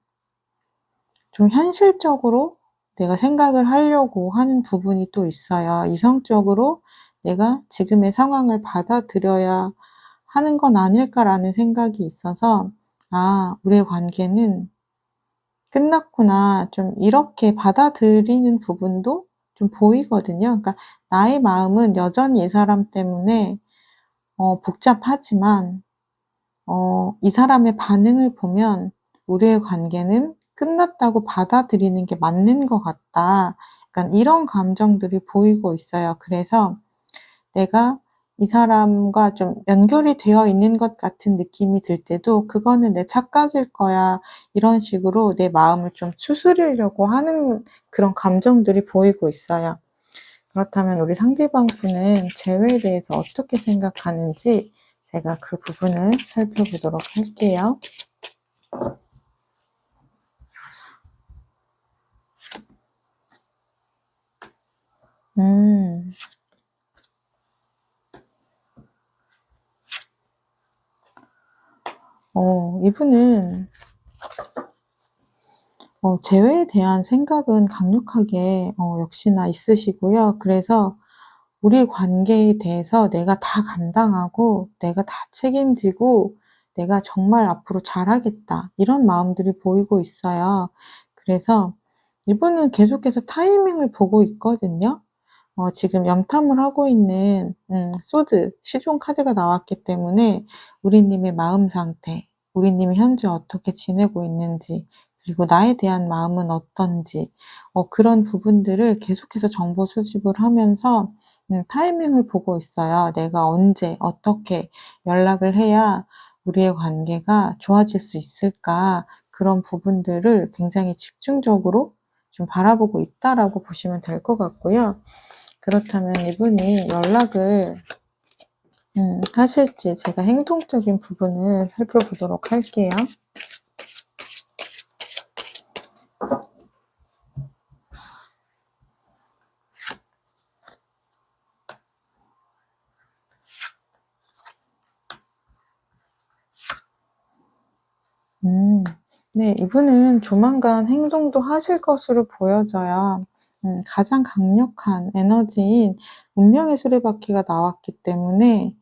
좀 현실적으로 내가 생각을 하려고 하는 부분이 또 있어요. '이성적으로 내가 지금의 상황을 받아들여야 하는 건 아닐까.'라는 생각이 있어서 '아 우리의 관계는 끝났구나.' 좀 이렇게 받아들이는 부분도 좀 보이거든요. 그러니까 나의 마음은 여전히 이 사람 때문에 복잡하지만 이 사람의 반응을 보면 '우리의 관계는 끝났다고 받아들이는 게 맞는 것 같다.' 약간 이런 감정들이 보이고 있어요. 그래서 내가 이 사람과 좀 연결이 되어 있는 것 같은 느낌이 들 때도 '그거는 내 착각일 거야.' 이런 식으로 내 마음을 좀 추스리려고 하는 그런 감정들이 보이고 있어요. 그렇다면 우리 상대방 분은 재회에 대해서 어떻게 생각하는지 제가 그 부분을 살펴보도록 할게요. 음. 이분은 재회에 대한 생각은 강력하게 역시나 있으시고요. 그래서 우리 관계에 대해서 내가 다 감당하고 내가 다 책임지고 '내가 정말 앞으로 잘하겠다.' 이런 마음들이 보이고 있어요. 그래서 이분은 계속해서 타이밍을 보고 있거든요. 지금 염탐을 하고 있는 소드 시종 카드가 나왔기 때문에 우리 님의 마음 상태 우리님이 현재 어떻게 지내고 있는지, 그리고 나에 대한 마음은 어떤지, 그런 부분들을 계속해서 정보 수집을 하면서 타이밍을 보고 있어요. 내가 언제, 어떻게 연락을 해야 우리의 관계가 좋아질 수 있을까? 그런 부분들을 굉장히 집중적으로 좀 바라보고 있다라고 보시면 될 것 같고요. 그렇다면 이분이 연락을 하실지 제가 행동적인 부분을 살펴보도록 할게요. 네, 이분은 조만간 행동도 하실 것으로 보여져요. 가장 강력한 에너지인 운명의 수레바퀴가 나왔기 때문에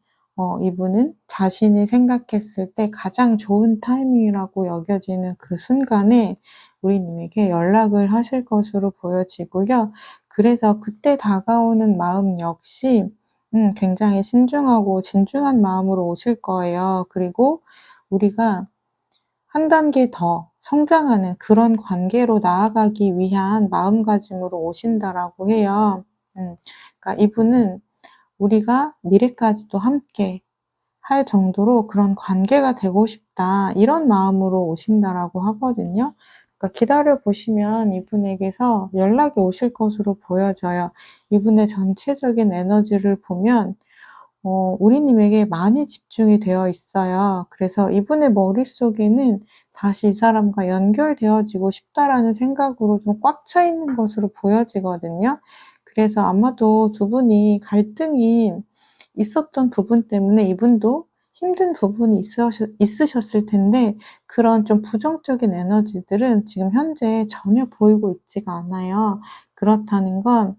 이분은 자신이 생각했을 때 가장 좋은 타이밍이라고 여겨지는 그 순간에 우리님에게 연락을 하실 것으로 보여지고요. 그래서 그때 다가오는 마음 역시 굉장히 신중하고 진중한 마음으로 오실 거예요. 그리고 우리가 한 단계 더 성장하는 그런 관계로 나아가기 위한 마음가짐으로 오신다라고 해요. 그러니까 이분은 우리가 미래까지도 함께 할 정도로 그런 관계가 되고 싶다, 이런 마음으로 오신다라고 하거든요. 그러니까 기다려 보시면 이분에게서 연락이 오실 것으로 보여져요. 이분의 전체적인 에너지를 보면 우리님에게 많이 집중이 되어 있어요. 그래서 이분의 머릿속에는 다시 이 사람과 연결되어지고 싶다라는 생각으로 좀 꽉 차 있는 것으로 보여지거든요. 그래서 아마도 두 분이 갈등이 있었던 부분 때문에 이분도 힘든 부분이 있으셨을 텐데, 그런 좀 부정적인 에너지들은 지금 현재 전혀 보이고 있지가 않아요. 그렇다는 건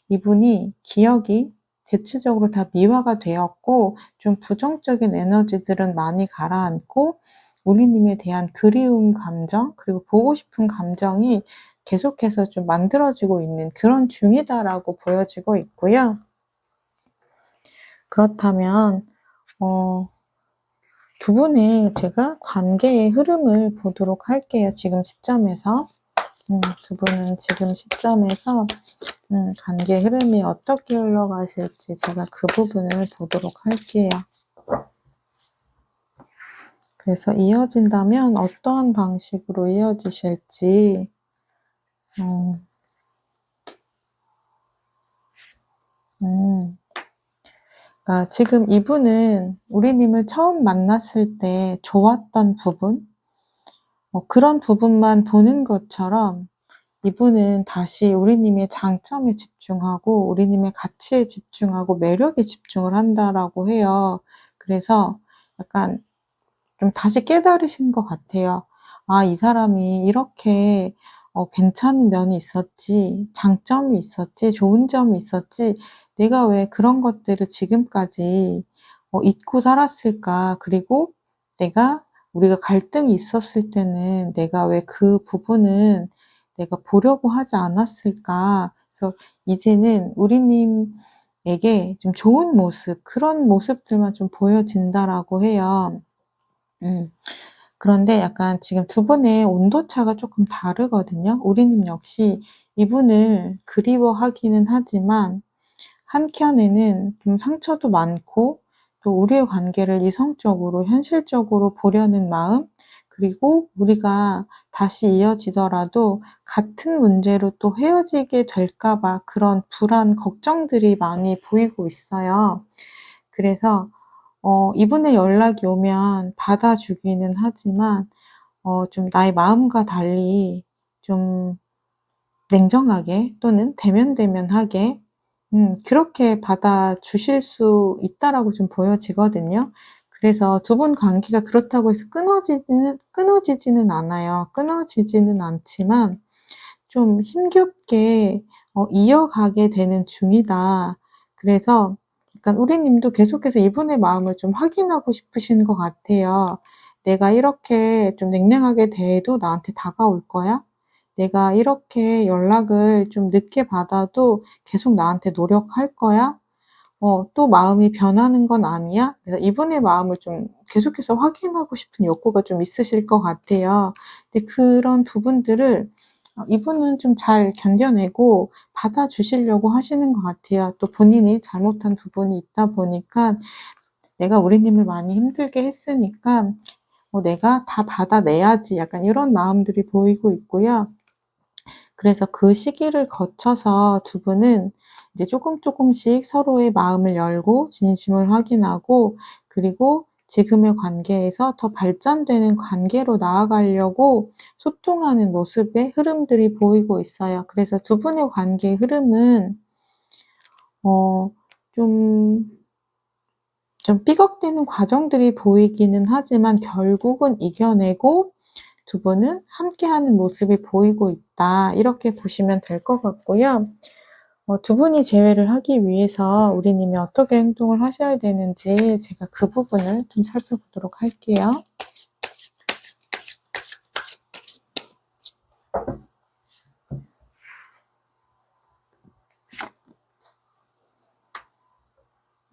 이분이 기억이 대체적으로 다 미화가 되었고, 좀 부정적인 에너지들은 많이 가라앉고, 우리님에 대한 그리움 감정, 그리고 보고 싶은 감정이 계속해서 좀 만들어지고 있는 그런 중이다라고 보여지고 있고요. 그렇다면 두 분의 제가 관계의 흐름을 보도록 할게요. 지금 시점에서. 두 분은 지금 시점에서 관계 흐름이 어떻게 흘러가실지 제가 그 부분을 보도록 할게요. 그래서 이어진다면 어떠한 방식으로 이어지실지. 그러니까 지금 이분은 우리님을 처음 만났을 때 좋았던 부분, 그런 부분만 보는 것처럼 이분은 다시 우리님의 장점에 집중하고 우리님의 가치에 집중하고 매력에 집중을 한다라고 해요. 그래서 약간 좀 다시 깨달으신 것 같아요. 아, 이 사람이 이렇게 괜찮은 면이 있었지, 장점이 있었지, 좋은 점이 있었지, 내가 왜 그런 것들을 지금까지 잊고 살았을까? 그리고 우리가 갈등이 있었을 때는 내가 왜 그 부분은 내가 보려고 하지 않았을까? 그래서 이제는 우리님에게 좀 좋은 모습, 그런 모습들만 좀 보여진다라고 해요. 그런데 약간 지금 두 분의 온도차가 조금 다르거든요. 우리님 역시 이분을 그리워하기는 하지만 한켠에는 좀 상처도 많고, 또 우리의 관계를 이성적으로 현실적으로 보려는 마음, 그리고 우리가 다시 이어지더라도 같은 문제로 또 헤어지게 될까 봐 그런 불안, 걱정들이 많이 보이고 있어요. 그래서 이분의 연락이 오면 받아주기는 하지만 좀 나의 마음과 달리 좀 냉정하게 또는 대면대면하게 그렇게 받아주실 수 있다라고 좀 보여지거든요. 그래서 두 분 관계가 그렇다고 해서 끊어지지는 않아요. 끊어지지는 않지만 좀 힘겹게 이어가게 되는 중이다. 그래서 약간 우리님도 계속해서 이분의 마음을 좀 확인하고 싶으신 것 같아요. 내가 이렇게 좀 냉랭하게 대해도 나한테 다가올 거야? 내가 이렇게 연락을 좀 늦게 받아도 계속 나한테 노력할 거야? 또 마음이 변하는 건 아니야? 그래서 이분의 마음을 좀 계속해서 확인하고 싶은 욕구가 좀 있으실 것 같아요. 근데 그런 부분들을 이분은 좀 잘 견뎌내고 받아주시려고 하시는 것 같아요. 또 본인이 잘못한 부분이 있다 보니까 '내가 우리님을 많이 힘들게 했으니까 내가 다 받아내야지.' 약간 이런 마음들이 보이고 있고요. 그래서 그 시기를 거쳐서 두 분은 이제 조금씩 서로의 마음을 열고 진심을 확인하고, 그리고 지금의 관계에서 더 발전되는 관계로 나아가려고 소통하는 모습의 흐름들이 보이고 있어요. 그래서 두 분의 관계의 흐름은 어 좀 삐걱대는 과정들이 보이기는 하지만 결국은 이겨내고 두 분은 함께하는 모습이 보이고 있다. 이렇게 보시면 될 것 같고요. 두 분이 재회를 하기 위해서 우리님이 어떻게 행동을 하셔야 되는지 제가 그 부분을 좀 살펴보도록 할게요.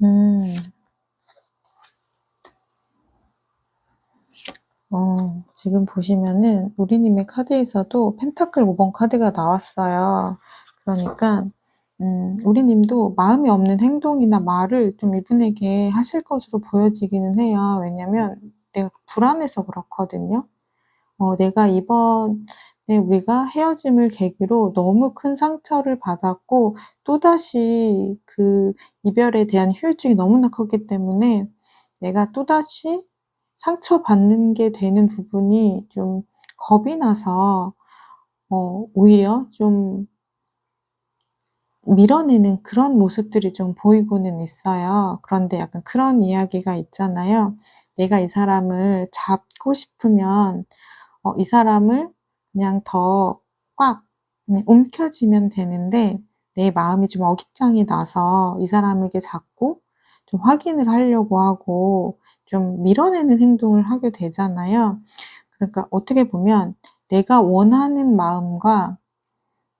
음. 지금 보시면은 우리님의 카드에서도 펜타클 5번 카드가 나왔어요. 그러니까 우리님도 마음이 없는 행동이나 말을 좀 이분에게 하실 것으로 보여지기는 해요. 왜냐면 내가 불안해서 그렇거든요. 내가 이번에 우리가 헤어짐을 계기로 너무 큰 상처를 받았고, 또다시 그 이별에 대한 후유증이 너무나 컸기 때문에 내가 또다시 상처받는 게 되는 부분이 좀 겁이 나서 오히려 좀 밀어내는 그런 모습들이 좀 보이고는 있어요. 그런데 약간 그런 이야기가 있잖아요. 내가 이 사람을 잡고 싶으면 이 사람을 그냥 더 꽉 그냥 움켜쥐면 되는데, 내 마음이 좀 어깃장이 나서 이 사람에게 자꾸 좀 확인을 하려고 하고 좀 밀어내는 행동을 하게 되잖아요. 그러니까 어떻게 보면 내가 원하는 마음과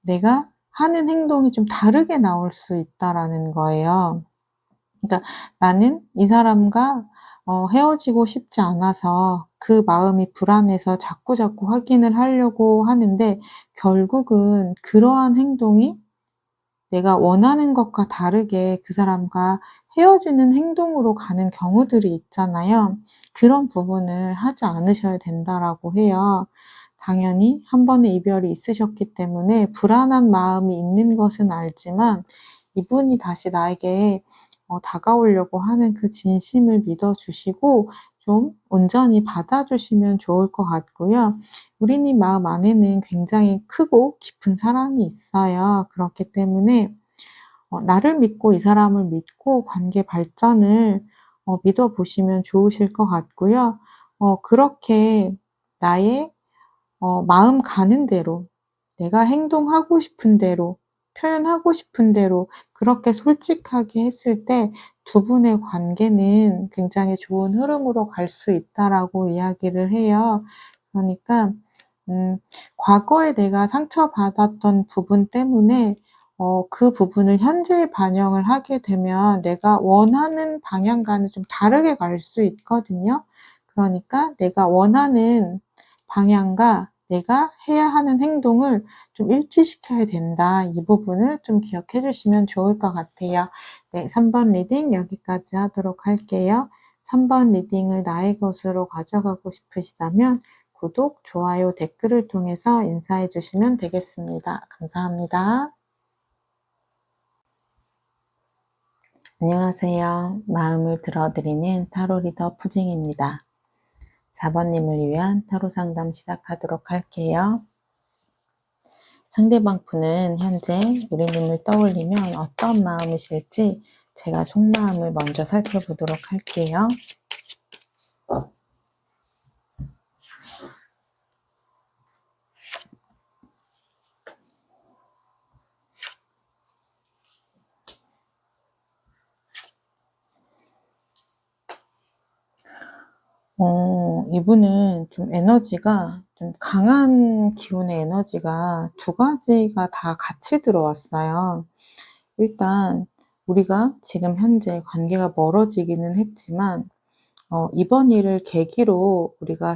내가 하는 행동이 좀 다르게 나올 수 있다라는 거예요. 그러니까 나는 이 사람과 헤어지고 싶지 않아서 그 마음이 불안해서 자꾸자꾸 확인을 하려고 하는데, 결국은 그러한 행동이 내가 원하는 것과 다르게 그 사람과 헤어지는 행동으로 가는 경우들이 있잖아요. 그런 부분을 하지 않으셔야 된다라고 해요. 당연히 한 번의 이별이 있으셨기 때문에 불안한 마음이 있는 것은 알지만, 이분이 다시 나에게 다가오려고 하는 그 진심을 믿어 주시고 좀 온전히 받아주시면 좋을 것 같고요. 우리님 마음 안에는 굉장히 크고 깊은 사랑이 있어요. 그렇기 때문에 나를 믿고 이 사람을 믿고 관계 발전을 믿어 보시면 좋으실 것 같고요. 그렇게 나의 마음 가는 대로, 내가 행동하고 싶은 대로, 표현하고 싶은 대로 그렇게 솔직하게 했을 때 두 분의 관계는 굉장히 좋은 흐름으로 갈 수 있다라고 이야기를 해요. 그러니까 음 과거에 내가 상처받았던 부분 때문에 그 부분을 현재에 반영을 하게 되면 내가 원하는 방향과는 좀 다르게 갈 수 있거든요. 그러니까 내가 원하는 방향과 내가 해야 하는 행동을 좀 일치시켜야 된다. 이 부분을 좀 기억해 주시면 좋을 것 같아요. 네, 3번 리딩 여기까지 하도록 할게요. 3번 리딩을 나의 것으로 가져가고 싶으시다면 구독, 좋아요, 댓글을 통해서 인사해 주시면 되겠습니다. 감사합니다. 안녕하세요. 마음을 들어드리는 타로 리더 푸징입니다. 4번님을 위한 타로 상담 시작하도록 할게요. 상대방 분은 현재 우리님을 떠올리면 어떤 마음이실지 제가 속마음을 먼저 살펴보도록 할게요. 이분은 좀 에너지가 좀 강한 기운의 에너지가 두 가지가 다 같이 들어왔어요. 일단 우리가 지금 현재 관계가 멀어지기는 했지만 이번 일을 계기로 우리가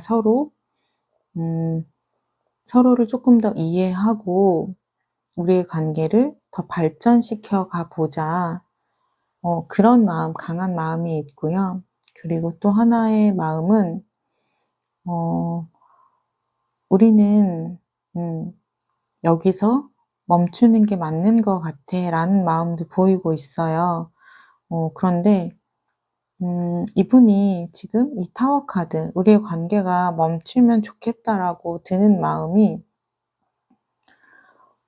서로를 조금 더 이해하고 우리의 관계를 더 발전시켜 가 보자. 그런 마음, 강한 마음이 있고요. 그리고 또 하나의 마음은 어 우리는 여기서 멈추는 게 맞는 것 같아라는 마음도 보이고 있어요. 그런데 이분이 지금 이 타워 카드 '우리의 관계가 멈추면 좋겠다.'라고 드는 마음이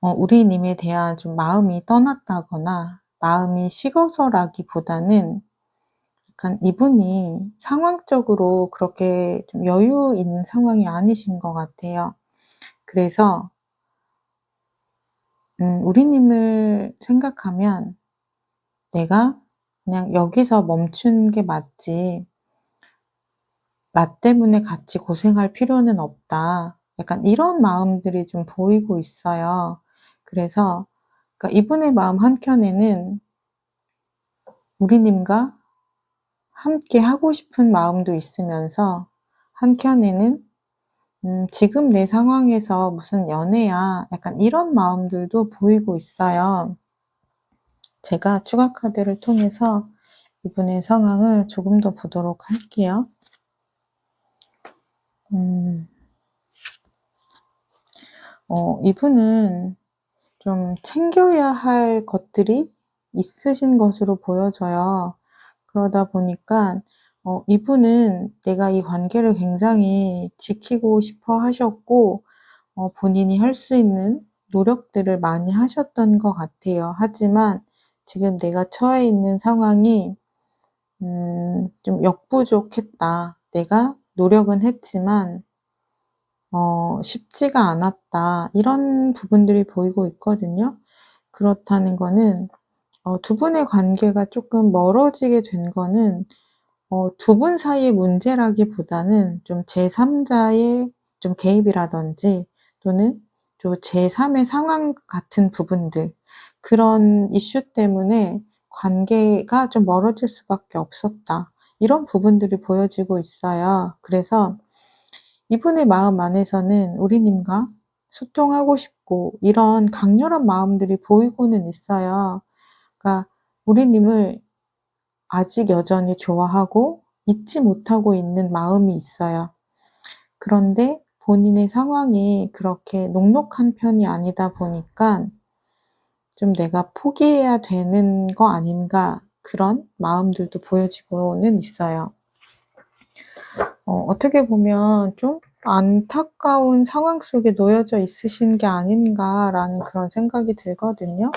우리님에 대한 좀 마음이 떠났다거나 마음이 식어서라기보다는 약간 이분이 상황적으로 그렇게 좀 여유 있는 상황이 아니신 것 같아요. 그래서 우리님을 생각하면 '내가 그냥 여기서 멈추는 게 맞지 나 때문에 같이 고생할 필요는 없다.' 약간 이런 마음들이 좀 보이고 있어요. 그래서 그러니까 이분의 마음 한켠에는 우리님과 함께 하고 싶은 마음도 있으면서 한켠에는 '지금 내 상황에서 무슨 연애야.' 약간 이런 마음들도 보이고 있어요. 제가 추가 카드를 통해서 이분의 상황을 조금 더 보도록 할게요. 음. 이분은 좀 챙겨야 할 것들이 있으신 것으로 보여져요. 그러다 보니까 이분은 내가 이 관계를 굉장히 지키고 싶어 하셨고 본인이 할 수 있는 노력들을 많이 하셨던 것 같아요. 하지만 지금 내가 처해 있는 상황이 좀 '역부족했다. 내가 노력은 했지만 쉽지가 않았다.' 이런 부분들이 보이고 있거든요. 그렇다는 거는 두 분의 관계가 쪼끔 멀어지게 된 거는 두 분 사이의 문제라기보다는 좀 제3 자의 좀 개입이라든지 또는 좀 제3의 상황 같은 부분들 그런 이슈 때문에 '관계가 좀 멀어질 수밖에 없었다.' 이런 부분들이 보여지고 있어요. 그래서 이분의 마음 안에서는 우리님과 소통하고 싶고 이런 강렬한 마음들이 보이고는 있어요. 그러니까 우리님을 아직 여전히 좋아하고 잊지 못하고 있는 마음이 있어요. 그런데 본인의 상황이 그렇게 녹록한 편이 아니다 보니까 좀 '내가 포기해야 되는 거 아닌가.' 그런 마음들도 보여지고는 있어요. 어떻게 보면 좀 '안타까운 상황 속에 놓여져 있으신 게 아닌가.'라는 그런 생각이 들거든요.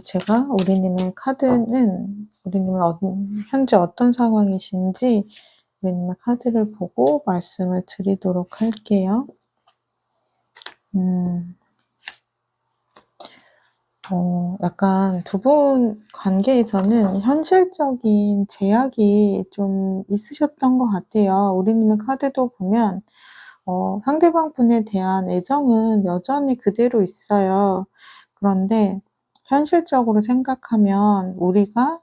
제가 우리님의 카드는 우리님은 현재 어떤 상황이신지 우리님의 카드를 보고 말씀을 드리도록 할게요. 음. 약간 두 분 관계에서는 현실적인 제약이 좀 있으셨던 것 같아요. 우리님의 카드도 보면 상대방 분에 대한 애정은 여전히 그대로 있어요. 그런데 현실적으로 생각하면 우리가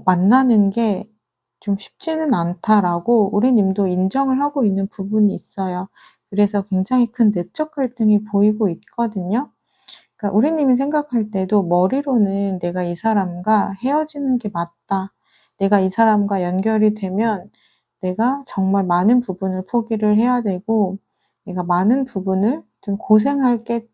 만나는 게 좀 쉽지는 않다라고 우리님도 인정을 하고 있는 부분이 있어요. 그래서 굉장히 큰 내적 갈등이 보이고 있거든요. 그러니까 우리님이 생각할 때도 머리로는 '내가 이 사람과 헤어지는 게 맞다. 내가 이 사람과 연결이 되면 내가 정말 많은 부분을 포기를 해야 되고 내가 많은 부분을 좀 고생할 게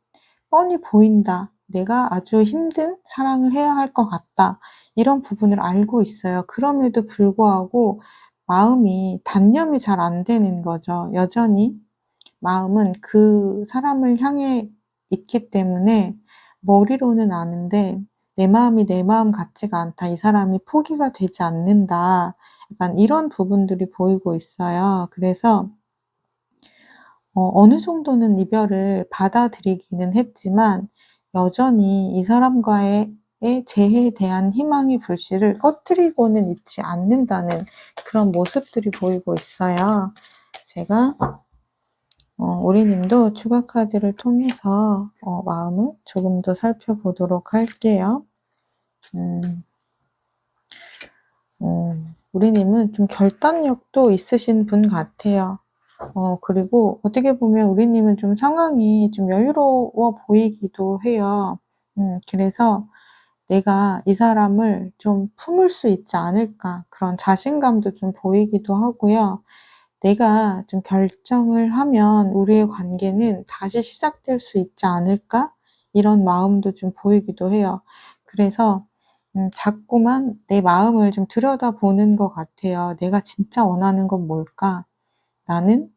뻔히 보인다. 내가 아주 힘든 사랑을 해야 할 것 같다.' 이런 부분을 알고 있어요. 그럼에도 불구하고 마음이 단념이 잘 안 되는 거죠. 여전히 마음은 그 사람을 향해 있기 때문에 머리로는 아는데 '내 마음이 내 마음 같지가 않다. 이 사람이 포기가 되지 않는다.' 약간 이런 부분들이 보이고 있어요. 그래서 어느 정도는 이별을 받아들이기는 했지만 여전히 이 사람과의 재회에 대한 희망의 불씨를 꺼트리고는 있지 않는다는 그런 모습들이 보이고 있어요. 제가 우리님도 추가 카드를 통해서 마음을 조금 더 살펴보도록 할게요. 우리님은 좀 결단력도 있으신 분 같아요. 그리고 어떻게 보면 우리님은 좀 상황이 좀 여유로워 보이기도 해요. 그래서 내가 이 사람을 좀 품을 수 있지 않을까, 그런 자신감도 좀 보이기도 하고요. 내가 좀 결정을 하면 우리의 관계는 다시 시작될 수 있지 않을까? 이런 마음도 좀 보이기도 해요. 그래서 자꾸만 내 마음을 좀 들여다보는 것 같아요. 내가 진짜 원하는 건 뭘까? 나는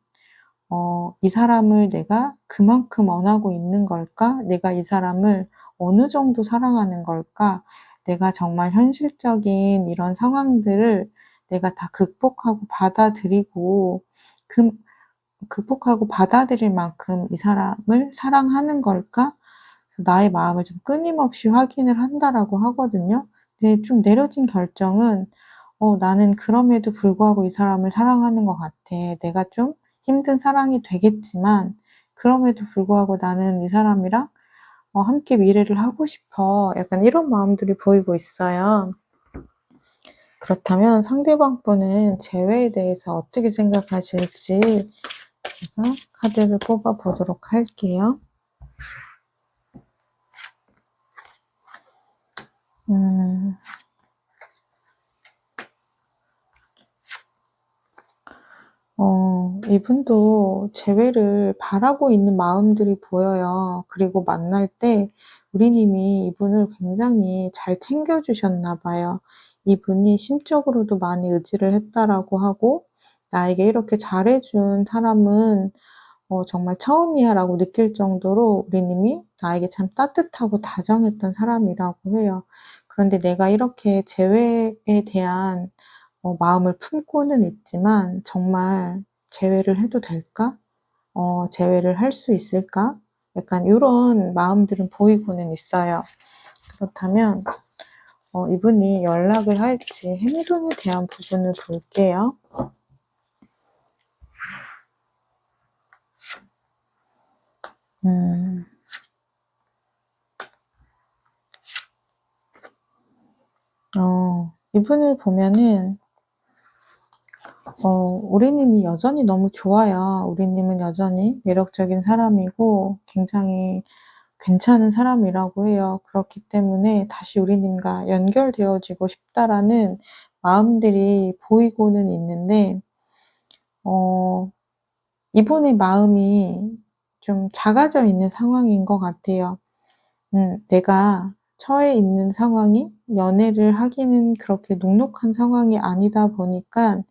이 사람을 내가 그만큼 원하고 있는 걸까? 내가 이 사람을 어느 정도 사랑하는 걸까? 내가 정말 현실적인 이런 상황들을 내가 다 극복하고 받아들이고, 그, 극복하고 받아들일 만큼 이 사람을 사랑하는 걸까? 그래서 나의 마음을 좀 끊임없이 확인을 한다라고 하거든요. 근데 좀 내려진 결정은, 나는 그럼에도 불구하고 이 사람을 사랑하는 것 같아. 내가 좀 힘든 사랑이 되겠지만, 그럼에도 불구하고 나는 이 사람이랑 함께 미래를 하고 싶어. 약간 이런 마음들이 보이고 있어요. 그렇다면 상대방 분은 재회에 대해서 어떻게 생각하실지 제가 카드를 뽑아 보도록 할게요. 이분도 재회를 바라고 있는 마음들이 보여요. 그리고 만날 때 우리님이 이분을 굉장히 잘 챙겨주셨나 봐요. 이분이 심적으로도 많이 의지를 했다라고 하고, 나에게 이렇게 잘해준 사람은 정말 처음이야 라고 느낄 정도로 우리님이 나에게 참 따뜻하고 다정했던 사람이라고 해요. 그런데 내가 이렇게 재회에 대한 마음을 품고는 있지만, 정말 재회를 해도 될까? 재회를 할 수 있을까? 약간 이런 마음들은 보이고는 있어요. 그렇다면 이분이 연락을 할지 행동에 대한 부분을 볼게요. 이분을 보면은 우리님이 여전히 너무 좋아요. 우리님은 여전히 매력적인 사람이고 굉장히 괜찮은 사람이라고 해요. 그렇기 때문에 다시 우리님과 연결되어지고 싶다라는 마음들이 보이고는 있는데, 이분의 마음이 좀 작아져 있는 상황인 것 같아요. 내가 처해 있는 상황이 연애를 하기는 그렇게 녹록한 상황이 아니다 보니까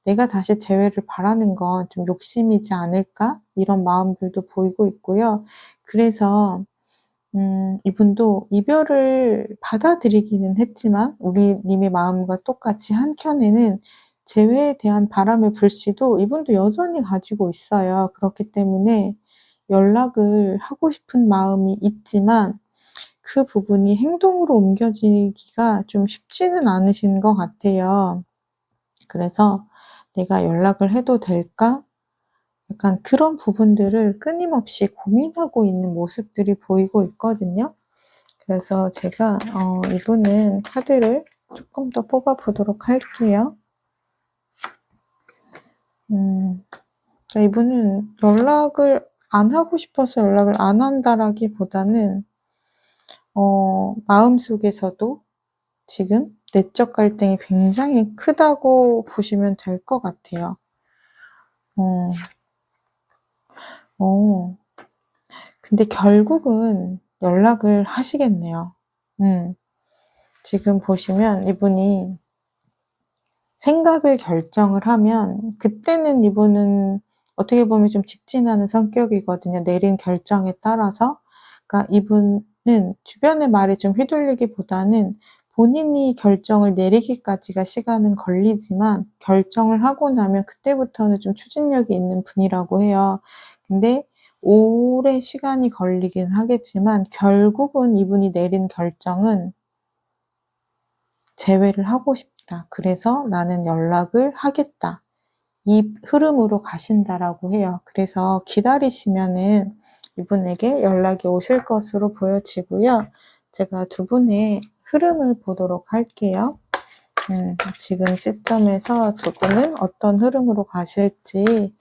내가 다시 재회를 바라는 건 좀 욕심이지 않을까? 이런 마음들도 보이고 있고요. 그래서 이분도 이별을 받아들이기는 했지만 우리님의 마음과 똑같이 한켠에는 재회에 대한 바람의 불씨도 이분도 여전히 가지고 있어요. 그렇기 때문에 연락을 하고 싶은 마음이 있지만 그 부분이 행동으로 옮겨지기가 좀 쉽지는 않으신 것 같아요. 그래서 '내가 연락을 해도 될까?' 약간 그런 부분들을 끊임없이 고민하고 있는 모습들이 보이고 있거든요. 그래서 제가 이분은 카드를 조금 더 뽑아 보도록 할게요. 그러니까 이분은 연락을 안 하고 싶어서 연락을 안 한다라기보다는 마음속에서도 지금 내적 갈등이 굉장히 크다고 보시면 될 것 같아요. 어. 어. 근데 결국은 연락을 하시겠네요. 지금 보시면 이분이 생각을 결정을 하면 그때는 이분은 어떻게 보면 좀 직진하는 성격이거든요. 내린 결정에 따라서. 그러니까 이분은 주변의 말에 좀 휘둘리기보다는 본인이 결정을 내리기까지가 시간은 걸리지만 결정을 하고 나면 그때부터는 좀 추진력이 있는 분이라고 해요. 근데 오래 시간이 걸리긴 하겠지만 결국은 이분이 내린 결정은 재회를 하고 싶다. 그래서 나는 연락을 하겠다. 이 흐름으로 가신다라고 해요. 그래서 기다리시면은 이분에게 연락이 오실 것으로 보여지고요. 제가 두 분의 흐름을 보도록 할게요. 지금 시점에서 두 분은 어떤 흐름으로 가실지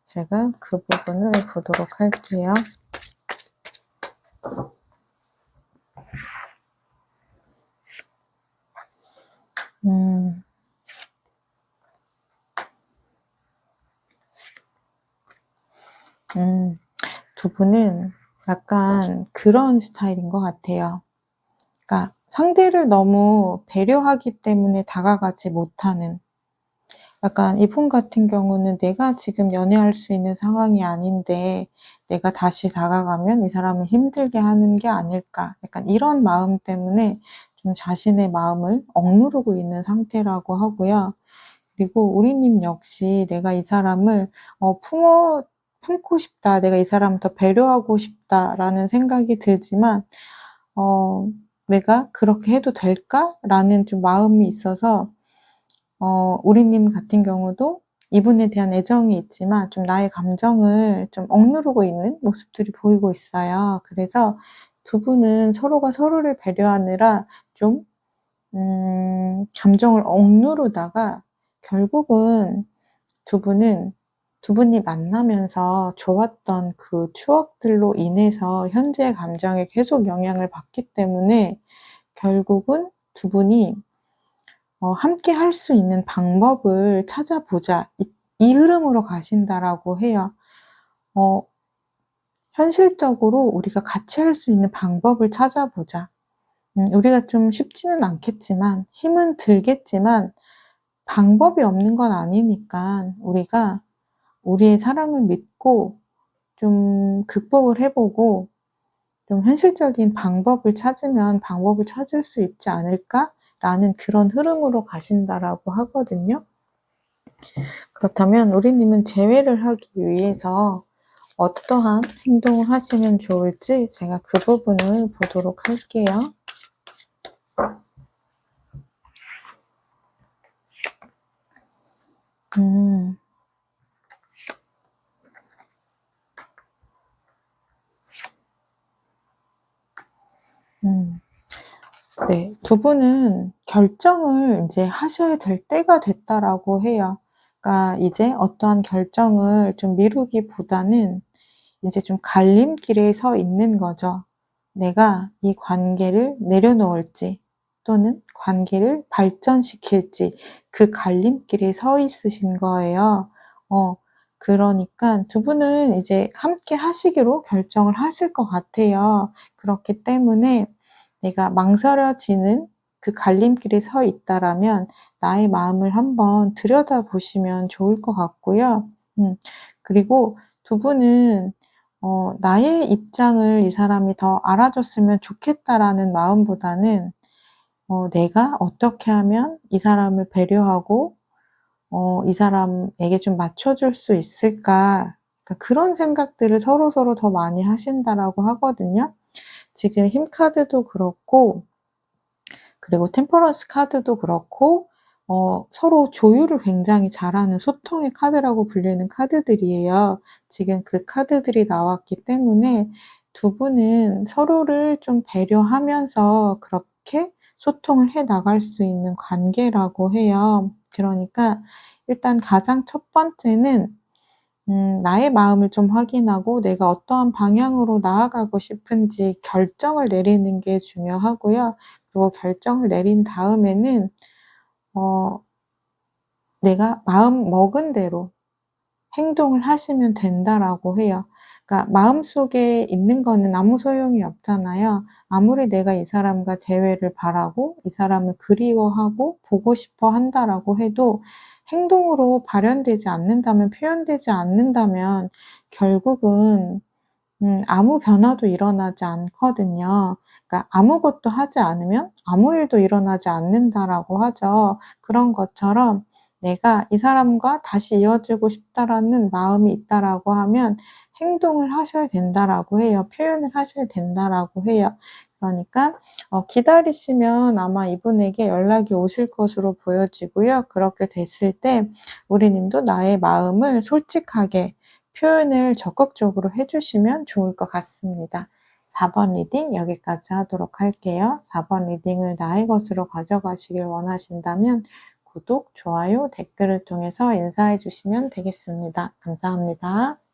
제가 그 부분을 보도록 할게요. 두 분은 약간 그런 스타일인 것 같아요. 그러니까 상대를 너무 배려하기 때문에 다가가지 못하는, 약간 이분 같은 경우는 내가 지금 연애할 수 있는 상황이 아닌데 내가 다시 다가가면 이 사람을 힘들게 하는 게 아닐까, 약간 이런 마음 때문에 좀 자신의 마음을 억누르고 있는 상태라고 하고요. 그리고 우리님 역시 내가 이 사람을 품고 싶다, 내가 이 사람을 더 배려하고 싶다라는 생각이 들지만 내가 그렇게 해도 될까라는 좀 마음이 있어서 우리님 같은 경우도 이분에 대한 애정이 있지만 좀 나의 감정을 좀 억누르고 있는 모습들이 보이고 있어요. 그래서 두 분은 서로가 서로를 배려하느라 좀 감정을 억누르다가 결국은 두 분이 만나면서 좋았던 그 추억들로 인해서 현재의 감정에 계속 영향을 받기 때문에 결국은 두 분이 함께 할 수 있는 방법을 찾아보자, 이 흐름으로 가신다라고 해요. 현실적으로 우리가 같이 할 수 있는 방법을 찾아보자. 우리가 좀 쉽지는 않겠지만, 힘은 들겠지만 방법이 없는 건 아니니까 우리가 우리의 사랑을 믿고 좀 극복을 해보고 좀 현실적인 방법을 찾으면 방법을 찾을 수 있지 않을까라는 그런 흐름으로 가신다라고 하거든요. 그렇다면 우리님은 재회를 하기 위해서 어떠한 행동을 하시면 좋을지 제가 그 부분을 보도록 할게요. 네, 두 분은 결정을 이제 하셔야 될 때가 됐다라고 해요. 그러니까 이제 어떠한 결정을 좀 미루기보다는 이제 좀 갈림길에 서 있는 거죠. 내가 이 관계를 내려놓을지 또는 관계를 발전시킬지 그 갈림길에 서 있으신 거예요. 그러니까 두 분은 이제 함께 하시기로 결정을 하실 것 같아요. 그렇기 때문에 내가 망설여지는 그 갈림길에 서 있다라면 나의 마음을 한번 들여다보시면 좋을 것 같고요. 그리고 두 분은 나의 입장을 이 사람이 더 알아줬으면 좋겠다라는 마음보다는 내가 어떻게 하면 이 사람을 배려하고 이 사람에게 좀 맞춰줄 수 있을까? 그러니까 그런 생각들을 서로서로 더 많이 하신다라고 하거든요. 지금 힘 카드도 그렇고 그리고 템퍼런스 카드도 그렇고 서로 조율을 굉장히 잘하는 소통의 카드라고 불리는 카드들이에요. 지금 그 카드들이 나왔기 때문에 두 분은 서로를 좀 배려하면서 그렇게 소통을 해 나갈 수 있는 관계라고 해요. 그러니까 일단 가장 첫 번째는 나의 마음을 좀 확인하고 내가 어떠한 방향으로 나아가고 싶은지 결정을 내리는 게 중요하고요. 그리고 결정을 내린 다음에는 내가 마음 먹은 대로 행동을 하시면 된다라고 해요. 그러니까 마음속에 있는 거는 아무 소용이 없잖아요. 아무리 내가 이 사람과 재회를 바라고 이 사람을 그리워하고 보고 싶어 한다라고 해도 행동으로 발현되지 않는다면, 표현되지 않는다면 결국은 아무 변화도 일어나지 않거든요. 그러니까 아무것도 하지 않으면 아무 일도 일어나지 않는다라고 하죠. 그런 것처럼 내가 이 사람과 다시 이어지고 싶다라는 마음이 있다라고 하면 행동을 하셔야 된다라고 해요. 표현을 하셔야 된다라고 해요. 그러니까 기다리시면 아마 이분에게 연락이 오실 것으로 보여지고요. 그렇게 됐을 때 우리님도 나의 마음을 솔직하게 표현을 적극적으로 해주시면 좋을 것 같습니다. 4번 리딩 여기까지 하도록 할게요. 4번 리딩을 나의 것으로 가져가시길 원하신다면 구독, 좋아요, 댓글을 통해서 인사해 주시면 되겠습니다. 감사합니다.